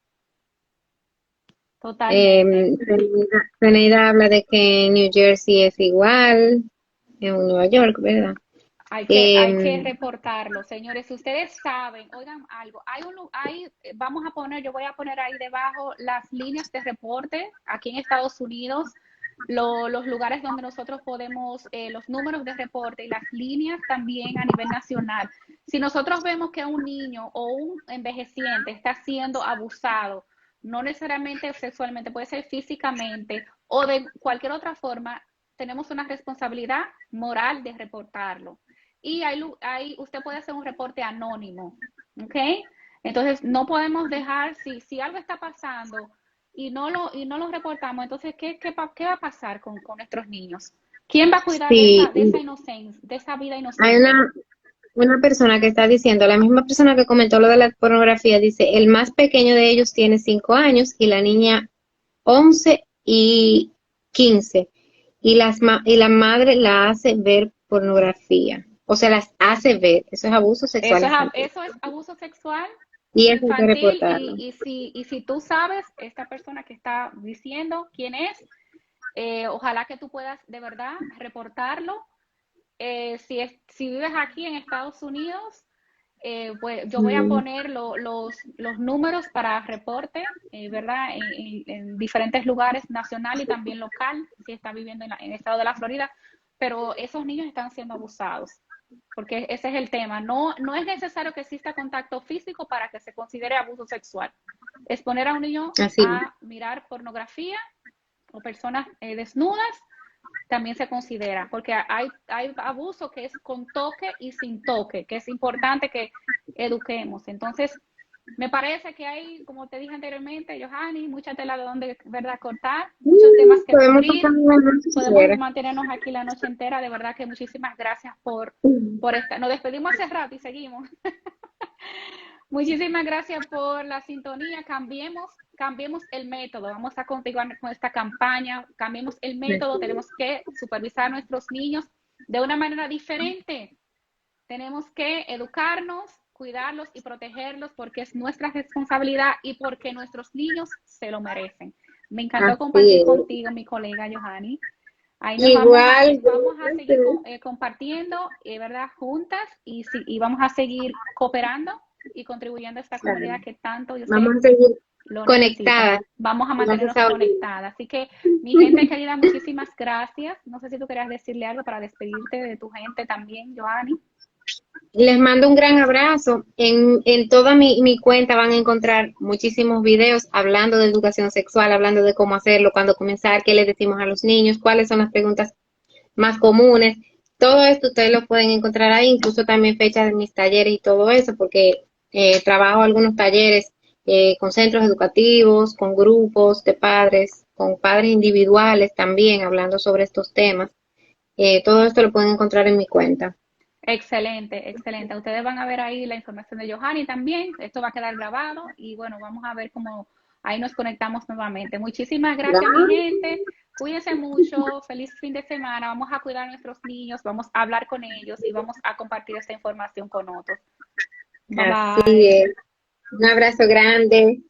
totalmente. Zeneida habla de que en New Jersey es igual, en Nueva York, ¿verdad? Hay que Em, reportarlo, señores. Si ustedes saben, oigan algo, vamos a poner, yo voy a poner ahí debajo las líneas de reporte aquí en Estados Unidos, los lugares donde nosotros podemos, los números de reporte y las líneas también a nivel nacional. Si nosotros vemos que un niño o un envejeciente está siendo abusado, no necesariamente sexualmente, puede ser físicamente o de cualquier otra forma, tenemos una responsabilidad moral de reportarlo. Y usted puede hacer un reporte anónimo, ¿ok? Entonces, no podemos dejar, si algo está pasando y no lo reportamos, entonces, ¿qué va a pasar con nuestros niños? ¿Quién va a cuidar de sí, esa, de esa inocencia, de esa vida hay inocente? una persona que está diciendo, la misma persona que comentó lo de la pornografía, dice, el más pequeño de ellos tiene 5 años y la niña 11 y 15. Y la madre la hace ver pornografía. O sea, las hace ver. Eso es abuso sexual infantil. Eso es abuso sexual Y eso hay que infantil reportarlo. y si tú sabes, esta persona que está diciendo quién es, ojalá que tú puedas de verdad reportarlo. Si vives aquí en Estados Unidos, pues yo voy a Mm, poner los números para reporte, ¿verdad? En diferentes lugares, nacional y también local, si está viviendo en el estado de la Florida, pero esos niños están siendo abusados, porque ese es el tema. No es necesario que exista contacto físico para que se considere abuso sexual. Exponer a un niño así es. a mirar pornografía o personas desnudas también se considera, porque hay abuso que es con toque y sin toque, que es importante que eduquemos. Entonces, me parece que hay, como te dije anteriormente, Johanny, mucha tela de donde, ¿verdad?, cortar, muchos temas que Podemos pasar cubrir. la noche si Podemos quieres. mantenernos aquí la noche entera. De verdad que muchísimas gracias por esta. Nos despedimos hace rato y seguimos. Muchísimas gracias por la sintonía. Cambiemos el método. Vamos a continuar con esta campaña. Cambiemos el método. Tenemos que supervisar a nuestros niños de una manera diferente. Tenemos que educarnos, cuidarlos y protegerlos porque es nuestra responsabilidad y porque nuestros niños se lo merecen. Me encantó Así compartir es. contigo, mi colega Johanny. Ahí nos Igual, vamos a seguir gracias. compartiendo, ¿verdad? Juntas y vamos a seguir cooperando y contribuyendo a esta Claro. comunidad que tanto yo Vamos sé a seguir lo necesita. conectadas. Vamos a Gracias mantenernos a Olivia. conectadas. Así que, mi gente querida, muchísimas gracias. No sé si tú querías decirle algo para despedirte de tu gente también, Joanny. Les mando un gran abrazo. En toda mi cuenta van a encontrar muchísimos videos hablando de educación sexual, hablando de cómo hacerlo, cuándo comenzar, qué les decimos a los niños, cuáles son las preguntas más comunes. Todo esto ustedes lo pueden encontrar ahí, incluso también fechas de mis talleres y todo eso, porque trabajo algunos talleres con centros educativos, con grupos de padres, con padres individuales también, hablando sobre estos temas. Todo esto lo pueden encontrar en mi cuenta. Excelente, excelente. Ustedes van a ver ahí la información de Johanny también. Esto va a quedar grabado y bueno, vamos a ver cómo ahí nos conectamos nuevamente. Muchísimas gracias, mi gente. Cuídense mucho. Feliz fin de semana. Vamos a cuidar a nuestros niños, vamos a hablar con ellos y vamos a compartir esta información con otros. Bye Así bye. es. Un abrazo grande.